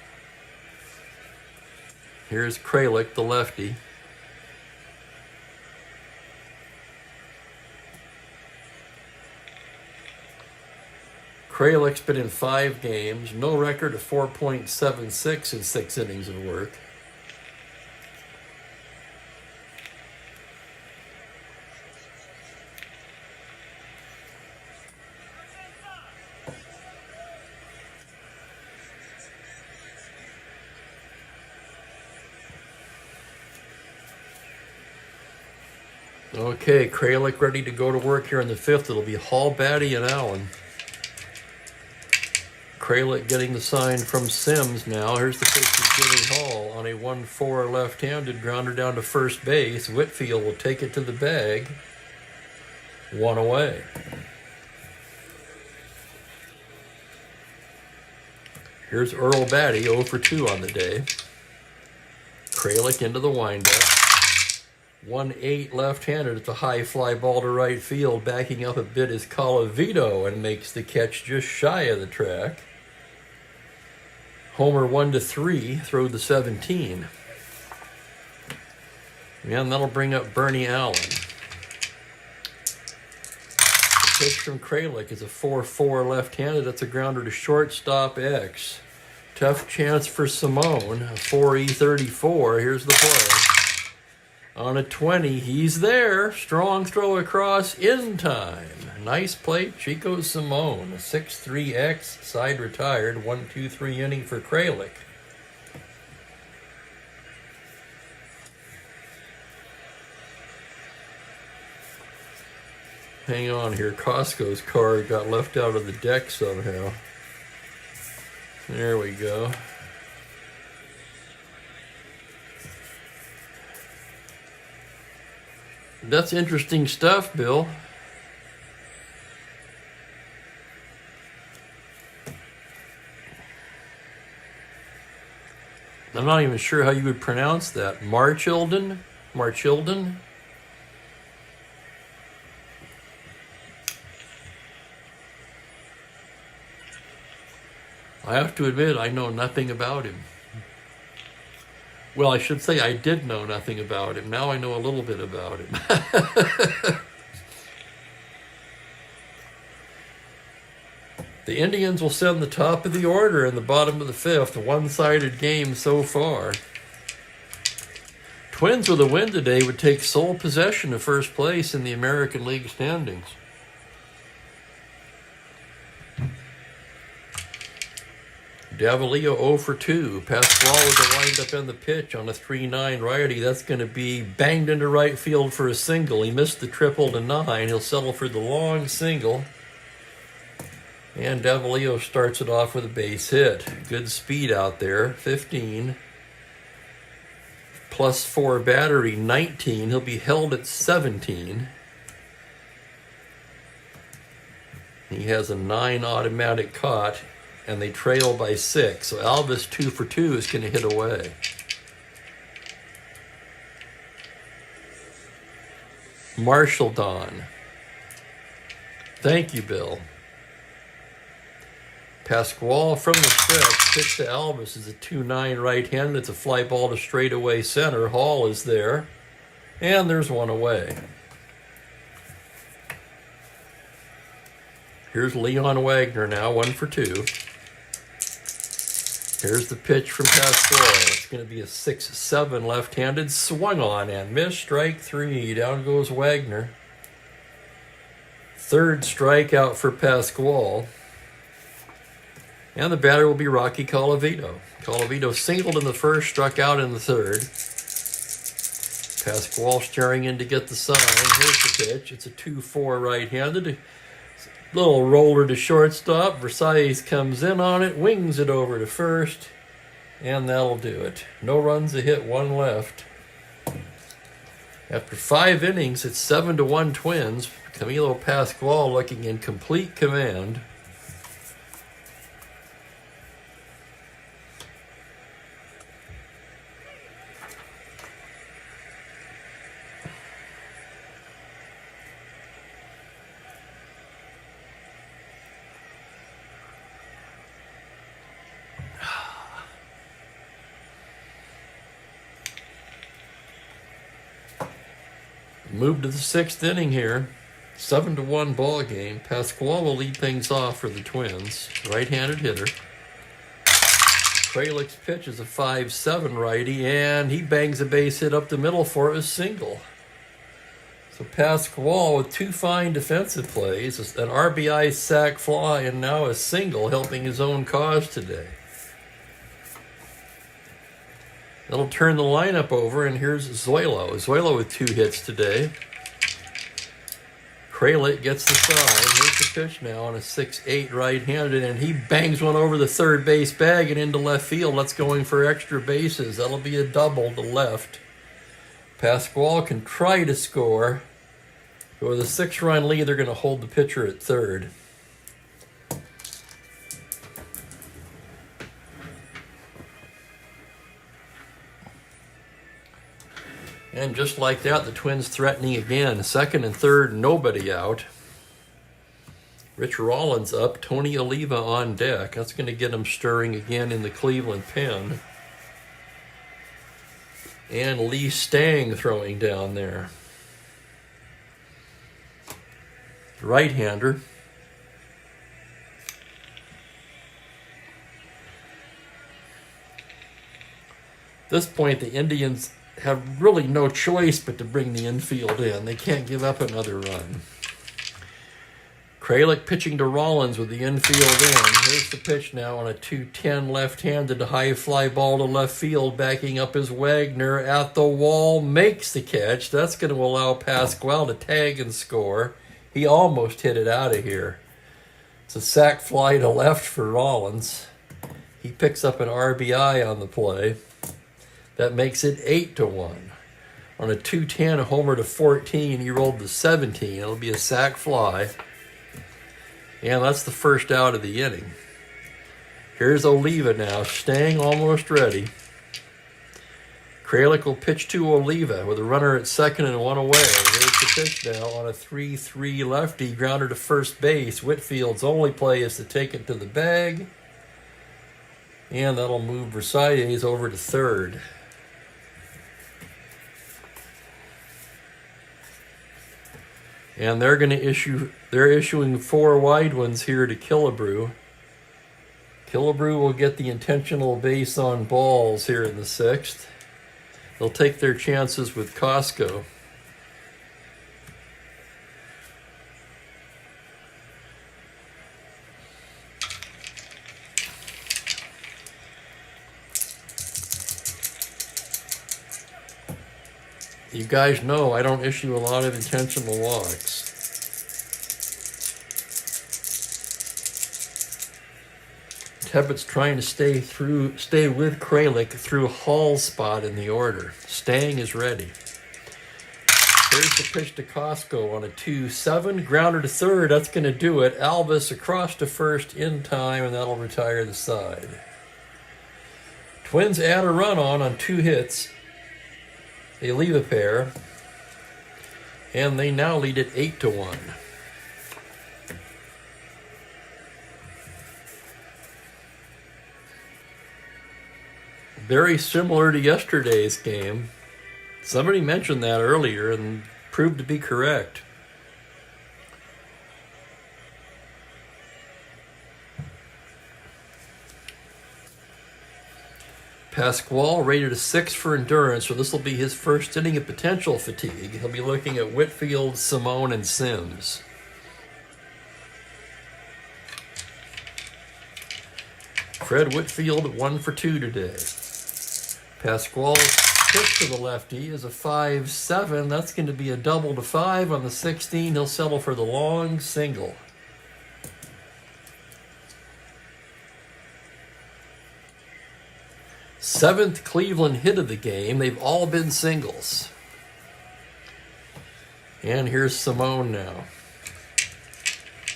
Here's Kralik, the lefty. Kralich's been in 5 games, no record of 4.76 in 6 innings of work. Okay, Kralich ready to go to work here in the 5th. It'll be Hall, Batty, and Allen. Kralich getting the sign from Sims now. Here's the pitch of Jimmy Hall on a 1-4 left-handed grounder down to first base. Whitfield will take it to the bag. 1 away. Here's Earl Batty, 0 for 2 on the day. Kralich into the windup. 1-8 left-handed. It's a high fly ball to right field. Backing up a bit is Colavito and makes the catch just shy of the track. Homer 1-3, throw the 17. And that'll bring up Bernie Allen. The pitch from Kralich is a 4-4 left-handed. That's a grounder to shortstop X. Tough chance for Simone. A 4E34. Here's the play. On a 20, he's there. Strong throw across in time. Nice play, Chico Simone. A 6-3X, side retired. 1-2-3 inning for Kralich. Hang on here. Costco's card got left out of the deck somehow. There we go. That's interesting stuff, Bill. I'm not even sure how you would pronounce that. Marchilden? Marchilden? I have to admit, I know nothing about him. Well, I should say I did know nothing about him. Now I know a little bit about him. The Indians will send the top of the order in the bottom of the 5th. A one-sided game so far. Twins with a win today would take sole possession of first place in the American League standings. Davalillo 0 for 2. Pasquale with the windup and the pitch on a 3-9 righty. That's going to be banged into right field for a single. He missed the triple to 9. He'll settle for the long single. And Davalillo starts it off with a base hit. Good speed out there. 15. Plus 4 battery, 19. He'll be held at 17. He has a 9 automatic caught. And they trail by 6. So Alvis 2 for 2 is going to hit away. Marshall Don. Thank you, Bill. Pasquale from the stretch. Pitch to Alvis is a 2-9 right-handed. It's a fly ball to straightaway center. Hall is there. And there's 1 away. Here's Leon Wagner now, 1 for 2. Here's the pitch from Pasquale. It's going to be a 6-7 left-handed. Swung on and missed. Strike 3. Down goes Wagner. 3rd strikeout for Pasquale. And the batter will be Rocky Colavito. Colavito singled in the 1st, struck out in the 3rd. Pasquale staring in to get the sign. Here's the pitch. It's a 2-4 right-handed. Little roller to shortstop. Versailles comes in on it, wings it over to first, and that'll do it. No runs, a hit, 1 left. After 5 innings, it's 7-1 Twins. Camilo Pasquale looking in complete command. Move to the 6th inning here. 7-1 ball game. Pasquale will lead things off for the Twins. Right-handed hitter. Kralich's pitch is a 5-7 righty, and he bangs a base hit up the middle for a single. So Pasquale with 2 fine defensive plays, an RBI sac fly, and now a single, helping his own cause today. That'll turn the lineup over, and here's Zoilo. Zoilo with 2 hits today. Kralich gets the side. Here's the pitch now on a 6-8 right-handed, and he bangs one over the third base bag and into left field. That's going for extra bases. That'll be a double to left. Pasquale can try to score. But with a 6-run lead, they're going to hold the pitcher at third. And just like that, the Twins threatening again. Second and third, nobody out. Rich Rollins up, Tony Oliva on deck. That's going to get him stirring again in the Cleveland pen. And Lee Stang throwing down there. Right-hander. At this point, the Indians have really no choice but to bring the infield in. They can't give up another run. Kralich pitching to Rollins with the infield in. Here's the pitch now on a 2-10 left-handed high fly ball to left field. Backing up is Wagner at the wall. Makes the catch. That's going to allow Pasquale to tag and score. He almost hit it out of here. It's a sac fly to left for Rollins. He picks up an RBI on the play. That makes it 8-1. On a 2-10 homer to 14, he rolled to 17. It'll be a sac fly. And that's the first out of the inning. Here's Oliva now. Stang almost ready. Kralich will pitch to Oliva with a runner at second and 1 away. Here's the pitch now on a 3-3 lefty. Grounder to first base. Whitfield's only play is to take it to the bag. And that'll move Versailles over to third. And they're issuing 4 wide ones here to Killebrew. Killebrew will get the intentional base on balls here in the 6th. They'll take their chances with Costco. You guys know I don't issue a lot of intentional walks. Tebbett's trying to stay with Kralich through Hall's spot in the order. Stang is ready. Here's the pitch to Costco on a 2-7. Grounder to third. That's going to do it. Alvis across to first in time, and that'll retire the side. Twins add a run on 2 hits. They leave a pair, and they now lead it 8-1. Very similar to yesterday's game. Somebody mentioned that earlier and proved to be correct. Pasquale rated a 6 for endurance, so this will be his first inning of potential fatigue. He'll be looking at Whitfield, Simone, and Sims. Fred Whitfield 1 for 2 today. Pasquale's pitch to the lefty is a 5-7. That's going to be a double to 5 on the 16. He'll settle for the long single. Seventh Cleveland hit of the game. They've all been singles. And here's Simone now.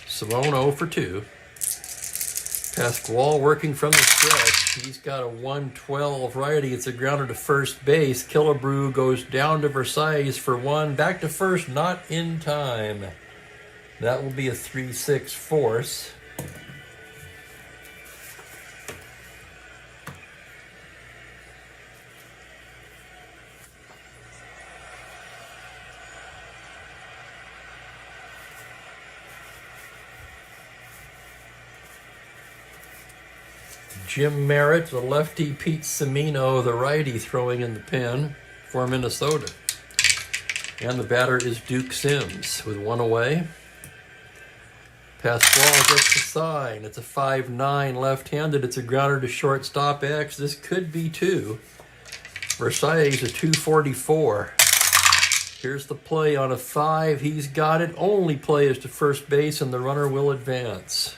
Simone 0 for 2. Pasquale working from the stretch. He's got a 1-12 righty. It's a grounder to first base. Killebrew goes down to Versailles for 1. Back to first, not in time. That will be a 3-6 force. Jim Merritt, the lefty. Pete Semino, the righty, throwing in the pen for Minnesota. And the batter is Duke Sims with one away. Pasquale gets the sign. It's a 5-9 left-handed. It's a grounder to shortstop X. This could be two. Versailles a 244. Here's the play on a 5. He's got it. Only play is to first base, and the runner will advance.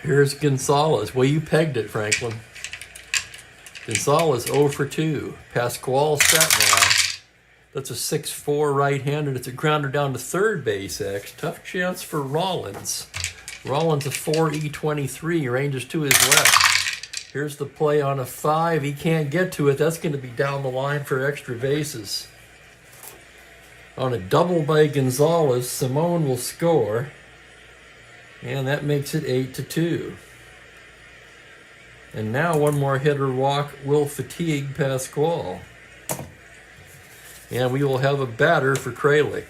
Here's Gonzalez. Well, you pegged it, Franklin. Gonzalez 0 for 2. Pasquale set now. That's a 6-4 right-handed. It's a grounder down to third base, X. Tough chance for Rollins. Rollins a 4-E-23, ranges to his left. Here's the play on a 5. He can't get to it. That's going to be down the line for extra bases. On a double by Gonzalez, Simone will score. And that makes it 8-2. And now one more hitter walk will fatigue Pasquale. And we will have a batter for Kralik.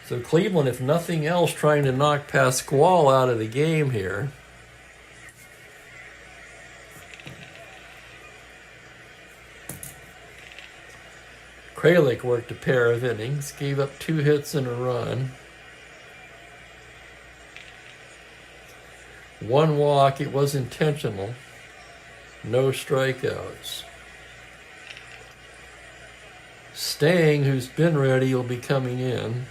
So Cleveland, if nothing else, trying to knock Pasquale out of the game here. Kralik worked a pair of innings, gave up 2 hits and a run. 1 walk, it was intentional. No strikeouts. Stang, who's been ready, will be coming in.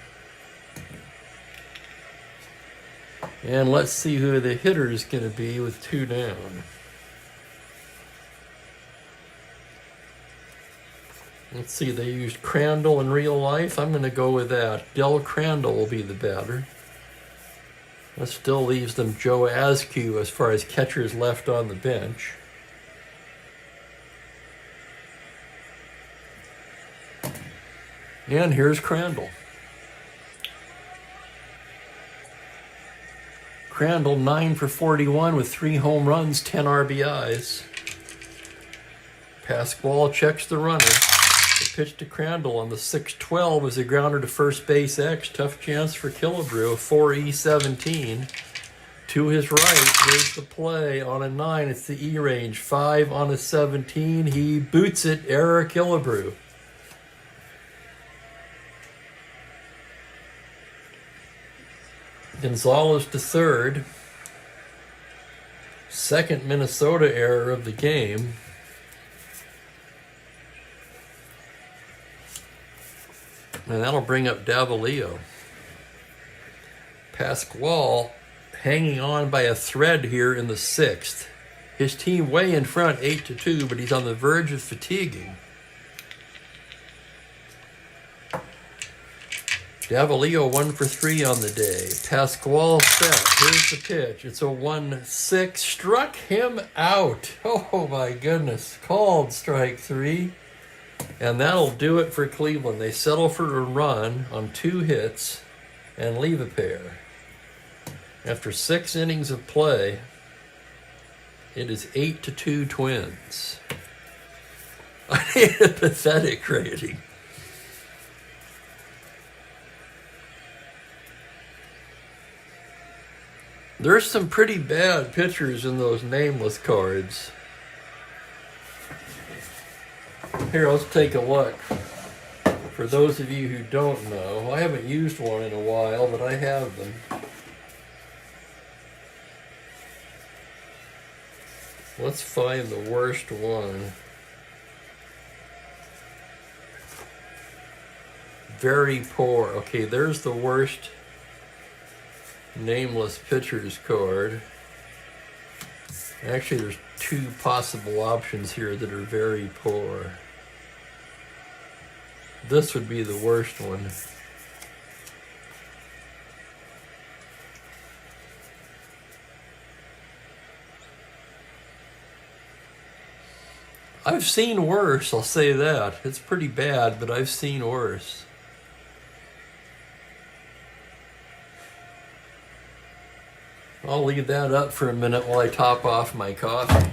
And let's see who the hitter is going to be with 2 down. Let's see, they used Crandall in real life. I'm going to go with that. Del Crandall will be the batter. That still leaves them Joe Askew as far as catchers left on the bench. And here's Crandall. Crandall 9 for 41 with 3 home runs, 10 RBIs. Pasquale checks the runner. The pitch to Crandall on the 6-12 is a grounder to first base X. Tough chance for Killebrew, a 4-E-17. To his right, here's the play on a 9. It's the E range. 5 on a 17. He boots it. Error Killebrew. Gonzalez to third. Second Minnesota error of the game. And that'll bring up Davalillo. Pasquale hanging on by a thread here in the 6th. His team way in front, 8-2, but he's on the verge of fatiguing. Davalillo 1 for 3 on the day. Pasquale set. Here's the pitch. It's a 1-6. Struck him out. Oh my goodness. Called strike 3. And that'll do it for Cleveland. They settle for a run on 2 hits and leave a pair. After 6 innings of play, it is 8-2 Twins. I need a pathetic rating. There's some pretty bad pitchers in those nameless cards. Here, let's take a look. For those of you who don't know, I haven't used one in a while, but I have them. Let's find the worst one. Very poor. Okay, there's the worst nameless pitchers card. Actually, there's 2 possible options here that are very poor. This would be the worst one. I've seen worse, I'll say that. It's pretty bad, but I've seen worse. I'll leave that up for a minute while I top off my coffee.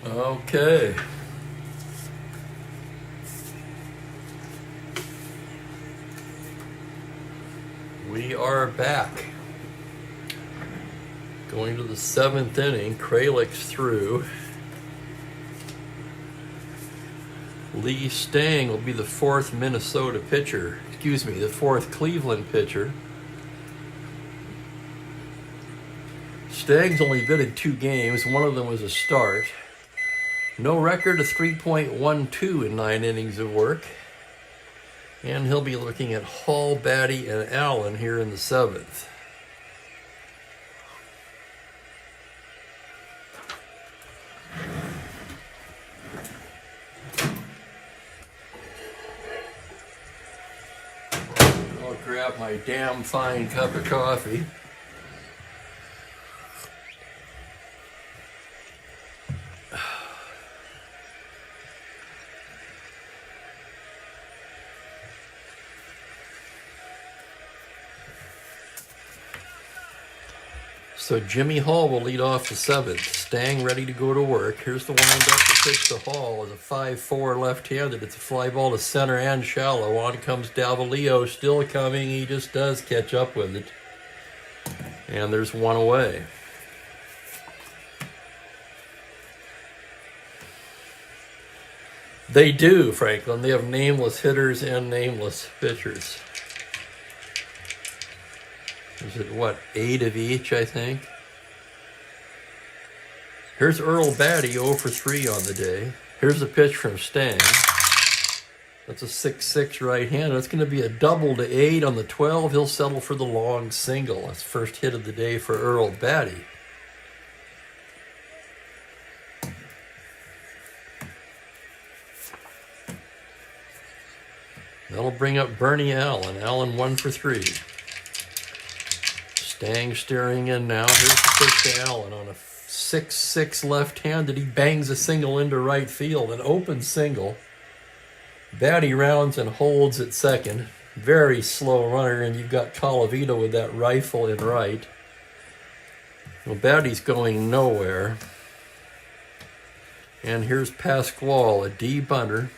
Okay. We are back. Going to the 7th inning. Kralich's through. Lee Stang will be the 4th Minnesota pitcher. Excuse me, the 4th Cleveland pitcher. Stang's only been in 2 games. One of them was a start. No record of 3.12 in 9 innings of work. And he'll be looking at Hall, Batty, and Allen here in the 7th. I'll grab my damn fine cup of coffee. So Jimmy Hall will lead off the 7th. Stang ready to go to work. Here's the windup to pitch to Hall as a 5-4 left-handed. It's a fly ball to center and shallow. On comes Davalillo, still coming. He just does catch up with it. And there's one away. They do, Franklin. They have nameless hitters and nameless pitchers. Is it, what, 8 of each, I think? Here's Earl Batty, 0 for 3 on the day. Here's a pitch from Stang. That's a 6-6 right-hander. That's going to be a double to 8 on the 12. He'll settle for the long single. That's first hit of the day for Earl Batty. That'll bring up Bernie Allen. Allen 1 for 3. Stang steering in now. Here's the pitch to Allen on a 6-6 left-handed. He bangs a single into right field, an open single. Batty rounds and holds at second. Very slow runner, and you've got Colavito with that rifle in right. Well, Batty's going nowhere. And here's Pasquale, a D bunter.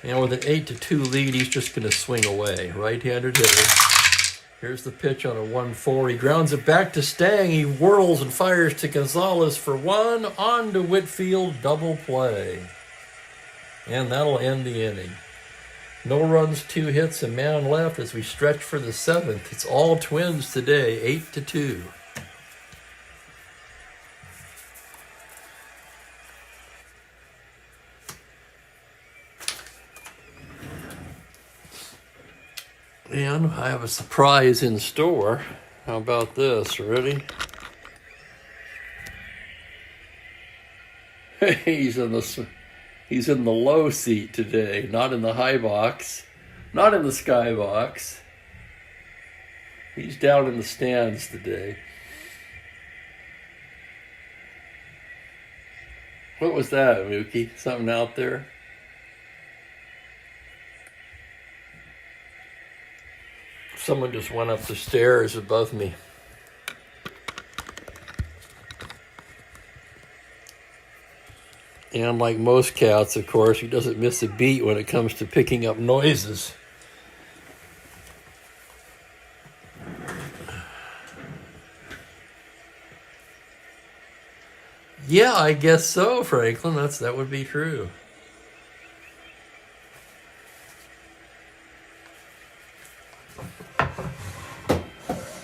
And with an 8-2 lead, he's just going to swing away. Right-handed hitter. Here's the pitch on a 1-4. He grounds it back to Stang. He whirls and fires to Gonzalez for 1. On to Whitfield, double play. And that'll end the inning. No runs, 2 hits, a man left as we stretch for the 7th. It's all Twins today, 8-2. And I have a surprise in store. How about this? Ready? He's in the low seat today, not in the high box, not in the sky box. He's down in the stands today. What was that, Mookie? Something out there? Someone just went up the stairs above me. And like most cats, of course, he doesn't miss a beat when it comes to picking up noises. Yeah, I guess so, Franklin. That would be true.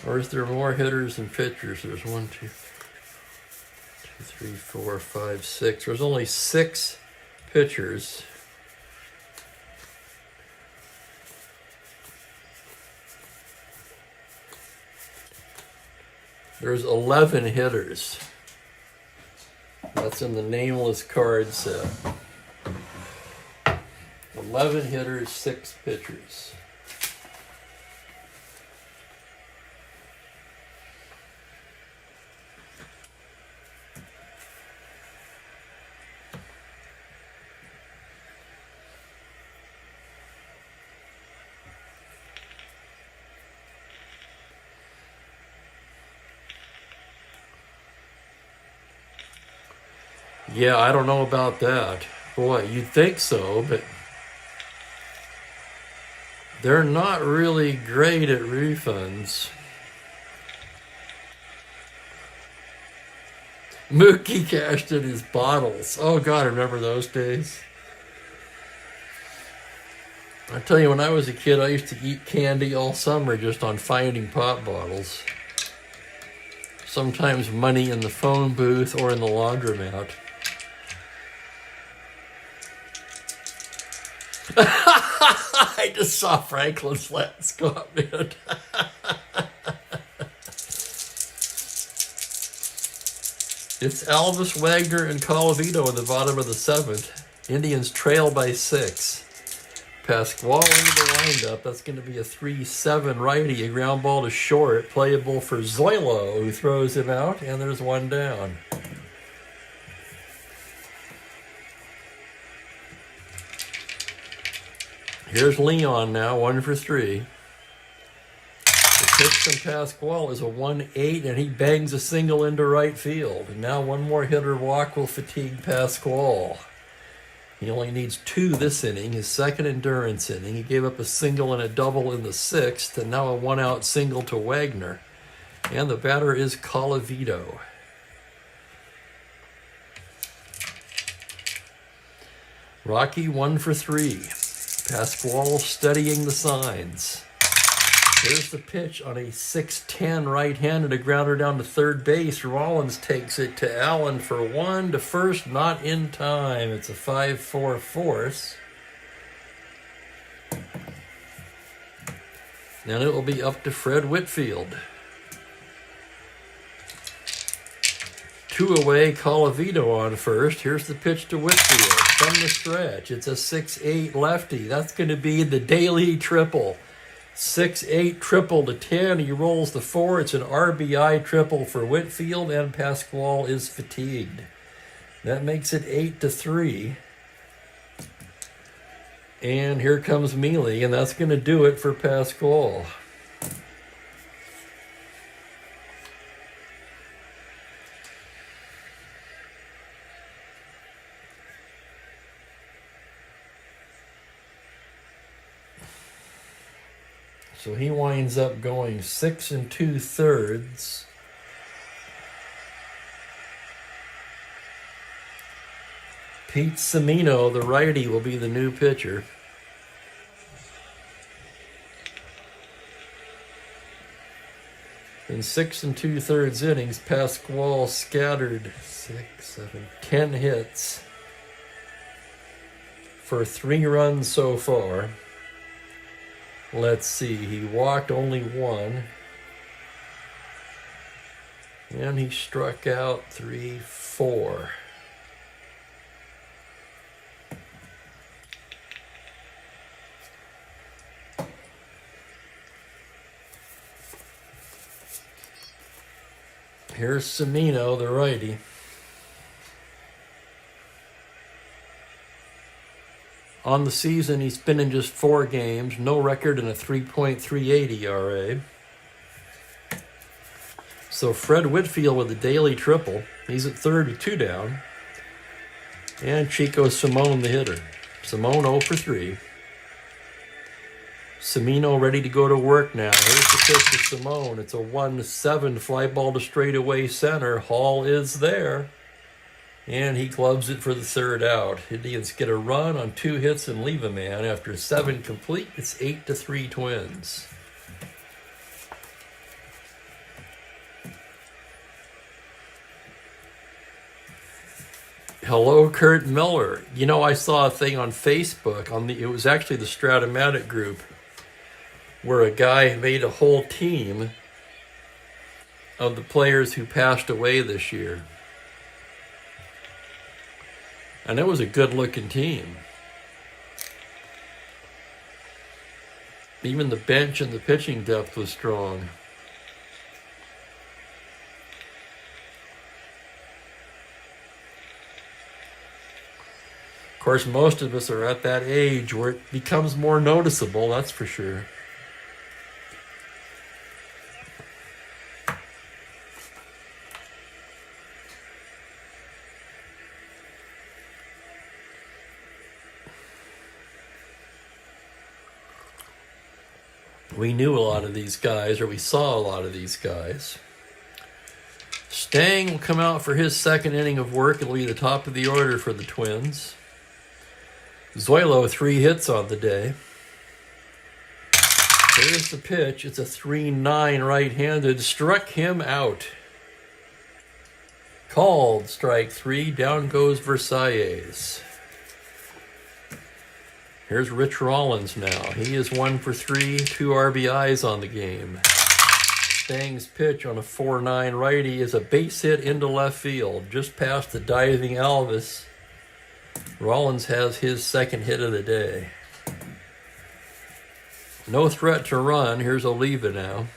Or is there more hitters than pitchers? There's 1, 2, 3, 4, 5, 6. There's only 6 pitchers. There's 11 hitters. That's in the nameless card set. 11 hitters, 6 pitchers. Yeah, I don't know about that. Boy, you'd think so, but they're not really great at refunds. Mookie cashed in his bottles. Oh, God, I remember those days. I tell you, when I was a kid, I used to eat candy all summer just on finding pop bottles. Sometimes money in the phone booth or in the laundromat. I just saw Franklin's last comment. It's Alvis, Wagner, and Colavito in the bottom of the seventh. Indians trail by 6. Pasquale into the windup. That's going to be a 3-7 righty. A ground ball to short. Playable for Zoilo, who throws him out, and there's one down. Here's Leon now, 1 for 3. The pitch from Pasquale is a 1-8, and he bangs a single into right field. And now one more hitter walk will fatigue Pasquale. He only needs 2 this inning, his second endurance inning. He gave up a single and a double in the 6th, and now a 1-out single to Wagner. And the batter is Colavito. Rocky 1 for 3. Pasquale studying the signs. Here's the pitch on a 6-10 right-handed, a grounder down to third base. Rollins takes it to Allen for 1 to first, not in time. It's a 5-4 force. And it will be up to Fred Whitfield. 2 away, Colavito on first. Here's the pitch to Whitfield from the stretch. It's a 6-8 lefty. That's going to be the daily triple. 6-8 triple to 10. He rolls the 4. It's an RBI triple for Whitfield, and Pasquale is fatigued. That makes it 8-3. And here comes Mealy, and that's going to do it for Pasquale. So he winds up going 6 2/3. Pete Semino, the righty, will be the new pitcher. In 6 2/3 innings, Pasquale scattered 10 hits for 3 runs so far. Let's see, he walked only 1. And he struck out 3, 4. Here's Semino, the righty. On the season, he's been in just 4 games, no record, and a 3.38 ERA. So Fred Whitfield with a daily triple. He's at third with 2 down. And Chico Simone, the hitter. Simone 0 for 3. Semino ready to go to work now. Here's the pitch to Simone. It's a 1-7 fly ball to straightaway center. Hall is there. And he clubs it for the 3rd out. Indians get a run on 2 hits and leave a man. After 7 complete, it's 8-3 Twins. Hello, Kurt Miller. You know, I saw a thing on Facebook. It was actually the Strat-O-Matic group, where a guy made a whole team of the players who passed away this year. And it was a good-looking team. Even the bench and the pitching depth was strong. Of course, most of us are at that age where it becomes more noticeable, that's for sure. We knew a lot of these guys, or we saw a lot of these guys. Stang will come out for his second inning of work. It'll be the top of the order for the Twins. Zoilo, 3 hits on the day. Here's the pitch. It's a 3-9 right-handed. Struck him out. Called strike 3. Down goes Versailles. Here's Rich Rollins now. He is 1 for 3, 2 RBIs on the game. Stang's pitch on a 4-9 righty is a base hit into left field, just past the diving Alvis. Rollins has his second hit of the day. No threat to run. Here's Oliva now.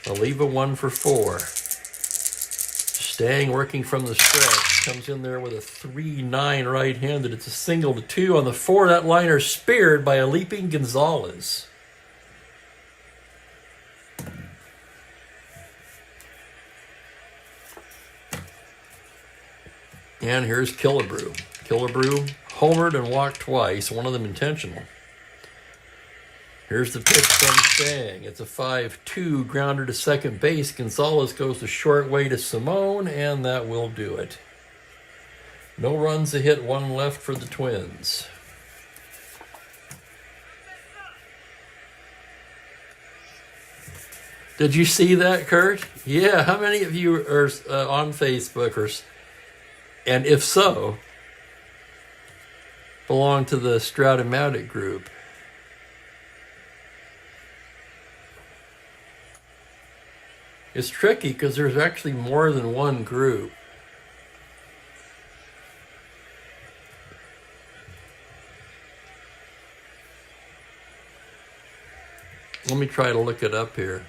Oliva 1 for 4. Stang working from the stretch. Comes in there with a 3-9 right-handed. It's a single to 2 on the 4. That liner speared by a leaping Gonzalez. And here's Killebrew. Killebrew homered and walked twice, one of them intentional. Here's the pitch from Stang. It's a 5-2 grounder to second base. Gonzalez goes the short way to Simone, and that will do it. No runs, a hit, 1 left for the Twins. Did you see that, Kurt? Yeah, how many of you are on Facebook, and if so, belong to the Strat-O-Matic group? It's tricky because there's actually more than one group. Let me try to look it up here.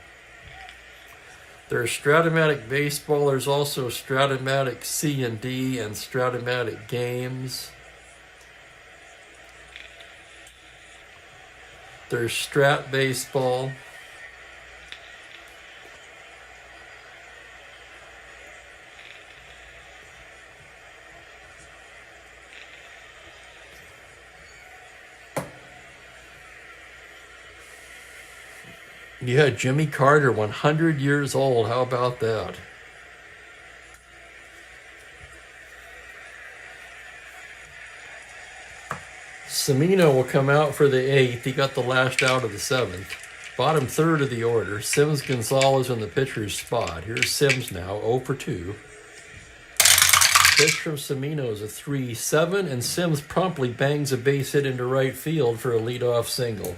There's Strat-O-Matic Baseball. There's also Strat-O-Matic C&D and Strat-O-Matic Games. There's Strat Baseball. Yeah, Jimmy Carter, 100 years old. How about that? Semino will come out for the 8th. He got the last out of the 7th. Bottom third of the order. Sims Gonzalez in the pitcher's spot. Here's Sims now, 0 for 2. Pitch from Semino is a 3-7, and Sims promptly bangs a base hit into right field for a leadoff single.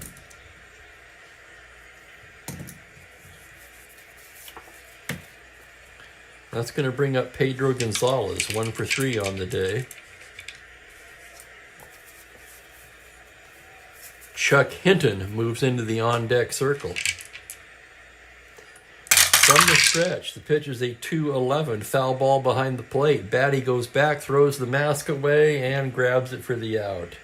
That's going to bring up Pedro Gonzalez, 1 for 3 on the day. Chuck Hinton moves into the on-deck circle. From the stretch, the pitch is a 2-11, foul ball behind the plate. Batty goes back, throws the mask away, and grabs it for the out.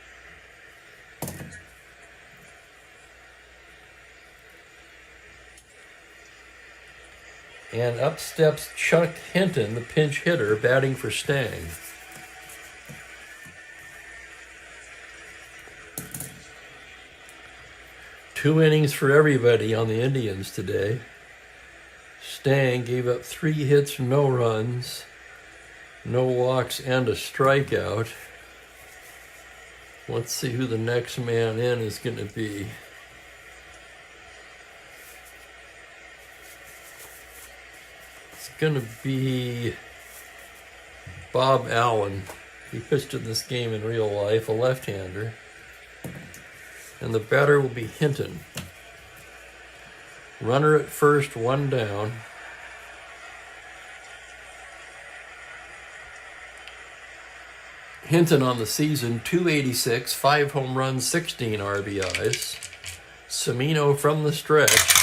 And up steps Chuck Hinton, the pinch hitter, batting for Stang. Two innings for everybody on the Indians today. Stang gave up 3 hits, no runs, no walks, and a strikeout. Let's see who the next man in is going to be. Going to be Bob Allen. He pitched in this game in real life, a left-hander. And the batter will be Hinton. Runner at first, 1 down. Hinton on the season, 286, 5 home runs, 16 RBIs. Semino from the stretch.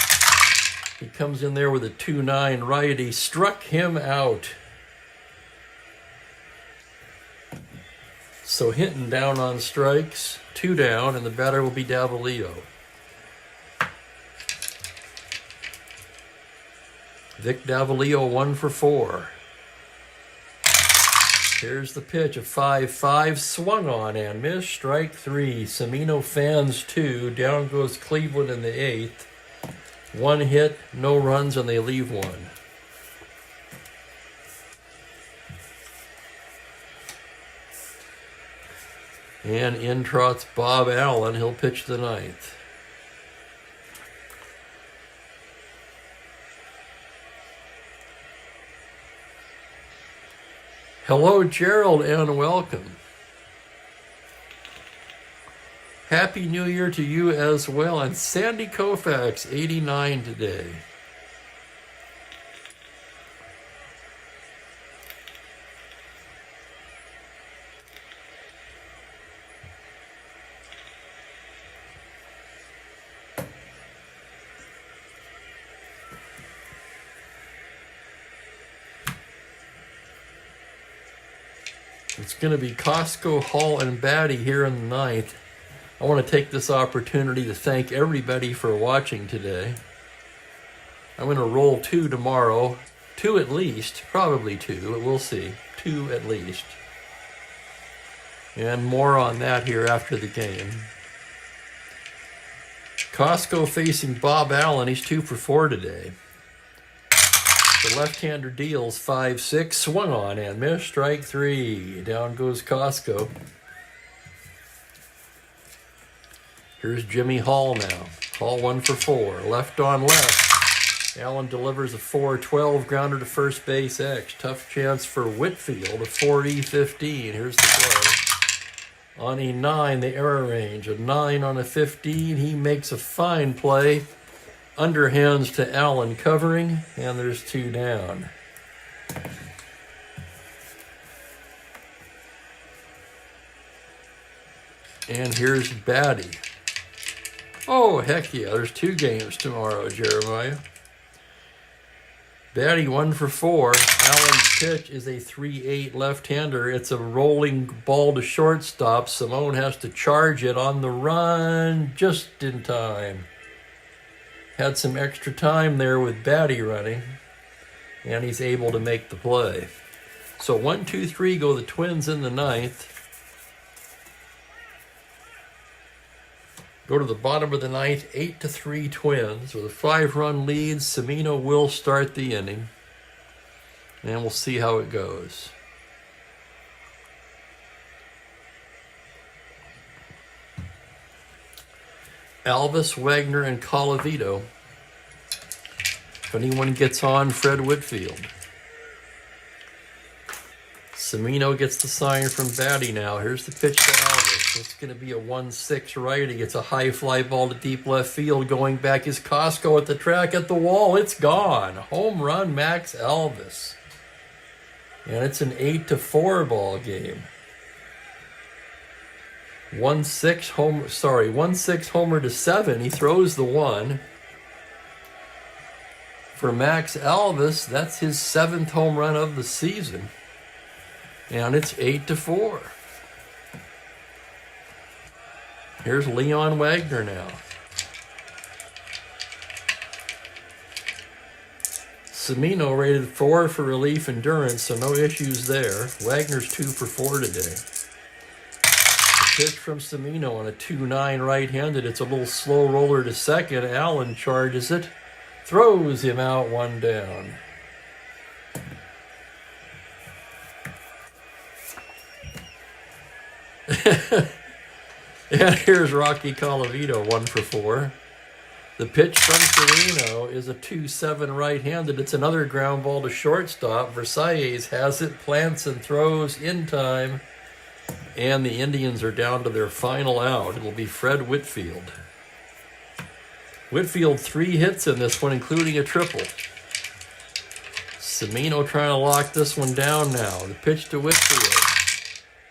He comes in there with a 2-9 righty. Struck him out. So Hinton down on strikes, 2 down, and the batter will be Davalillo. Vic Davalillo 1 for 4. Here's the pitch, a 5-5, swung on and missed, strike 3. Cimino fans 2, down goes Cleveland in the 8th. 1 hit, no runs, and they leave 1. And in trots Bob Allen, he'll pitch the 9th. Hello, Gerald, and welcome. Happy New Year to you as well. And Sandy Koufax, 89 today. It's going to be Costco, Hall, and Batty here in the 9th. I want to take this opportunity to thank everybody for watching today. I'm going to roll 2 tomorrow. 2 at least. Probably 2, but we'll see. 2 at least. And more on that here after the game. Costco facing Bob Allen. He's 2 for 4 today. The left-hander deals 5-6, swung on and missed, strike 3. Down goes Costco. Here's Jimmy Hall now. Hall 1 for 4, left on left. Allen delivers a 4-12, grounder to first base X. Tough chance for Whitfield, a 4-15. Here's the play. On a 9, the error range. A 9 on a 15, he makes a fine play. Underhands to Allen covering, and there's 2 down. And here's Batty. Oh, heck yeah, there's 2 games tomorrow, Jeremiah. Batty 1 for 4. Allen's pitch is a 3-8 left-hander. It's a rolling ball to shortstop. Simone has to charge it on the run just in time. Had some extra time there with Batty running, and he's able to make the play. So 1, 2, 3 go the Twins in the 9th. Go to the bottom of the 9th, 8-3 Twins with a 5-run lead. Cimino will start the inning, and we'll see how it goes. Alvis, Wagner, and Colavito. If anyone gets on, Fred Whitfield. Cimino gets the sign from Batty now. Here's the pitch to Alvis. It's going to be a 1-6 righty. It's a high fly ball to deep left field. Going back is Costco at the track, at the wall. It's gone. Home run, Max Alvis. And it's an 8-4 ball game. 1-6 homer to 7. He throws the 1. For Max Alvis, that's his 7th home run of the season. And it's 8-4. Here's Leon Wagner now. Cimino rated 4 for relief endurance, so no issues there. Wagner's 2 for 4 today. Pitch from Cimino on a 2-9 right-handed. It's a little slow roller to second. Allen charges it. Throws him out, 1 down. And here's Rocky Colavito, 1 for 4. The pitch from Sereno is a 2-7 right-handed. It's another ground ball to shortstop. Versailles has it, plants and throws in time. And the Indians are down to their final out. It'll be Fred Whitfield. Whitfield 3 hits in this one, including a triple. Cimino trying to lock this one down now. The pitch to Whitfield.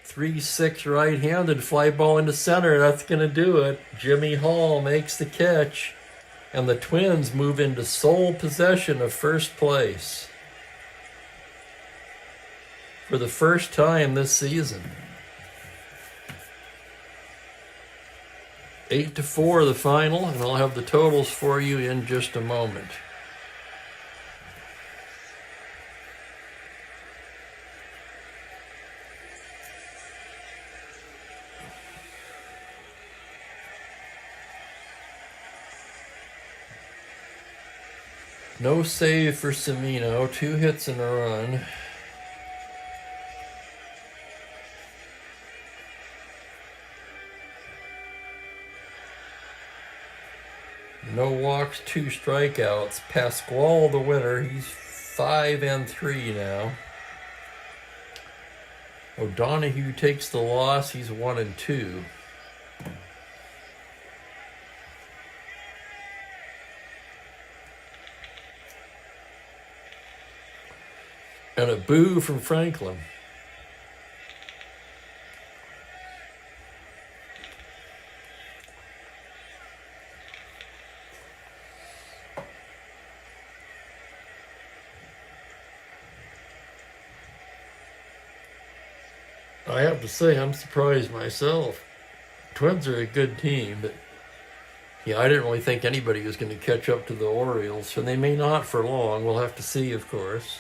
3-6 right-handed, fly ball into center. That's going to do it. Jimmy Hall makes the catch. And the Twins move into sole possession of first place for the first time this season. 8-4 the final, and I'll have the totals for you in just a moment. No save for Semino. 2 hits and a run. No walks, 2 strikeouts. Pasquale the winner. He's 5-3 now. O'Donohue takes the loss. He's 1-2. And a boo from Franklin. I have to say, I'm surprised myself. Twins are a good team, but yeah, I didn't really think anybody was going to catch up to the Orioles, and they may not for long. We'll have to see, of course.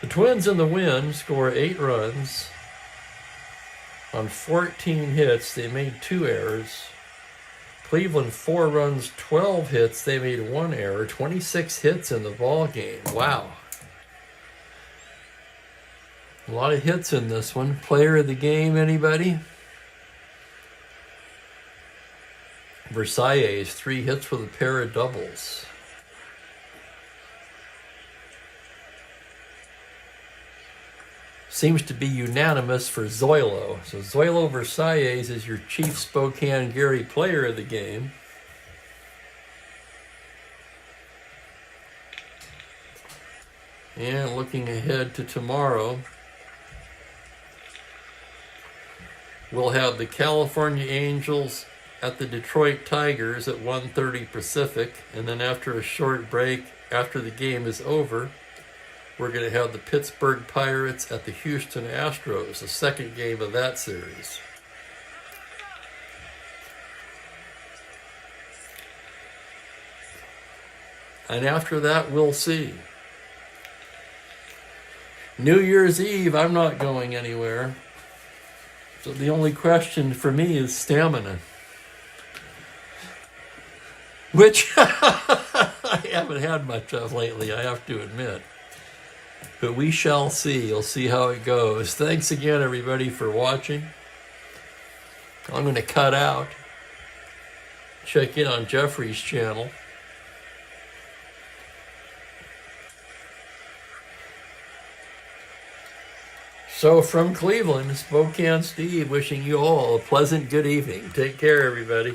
The Twins in the win score 8 runs on 14 hits. They made 2 errors. Cleveland 4 runs, 12 hits. They made 1 error. 26 hits in the ball game. Wow. A lot of hits in this one. Player of the game, anybody? Versailles, 3 hits with a pair of doubles. Seems to be unanimous for Zoilo. So Zoilo Versailles is your Chief Spokane Gary player of the game. And looking ahead to tomorrow, we'll have the California Angels at the Detroit Tigers at 1:30 Pacific. And then after a short break, after the game is over, we're going to have the Pittsburgh Pirates at the Houston Astros, the second game of that series. And after that, we'll see. New Year's Eve, I'm not going anywhere. So the only question for me is stamina. Which I haven't had much of lately, I have to admit. But we shall see. You'll see how it goes. Thanks again, everybody, for watching. I'm going to cut out. Check in on Jeffrey's channel. So from Cleveland, Spokane Steve wishing you all a pleasant good evening. Take care, everybody.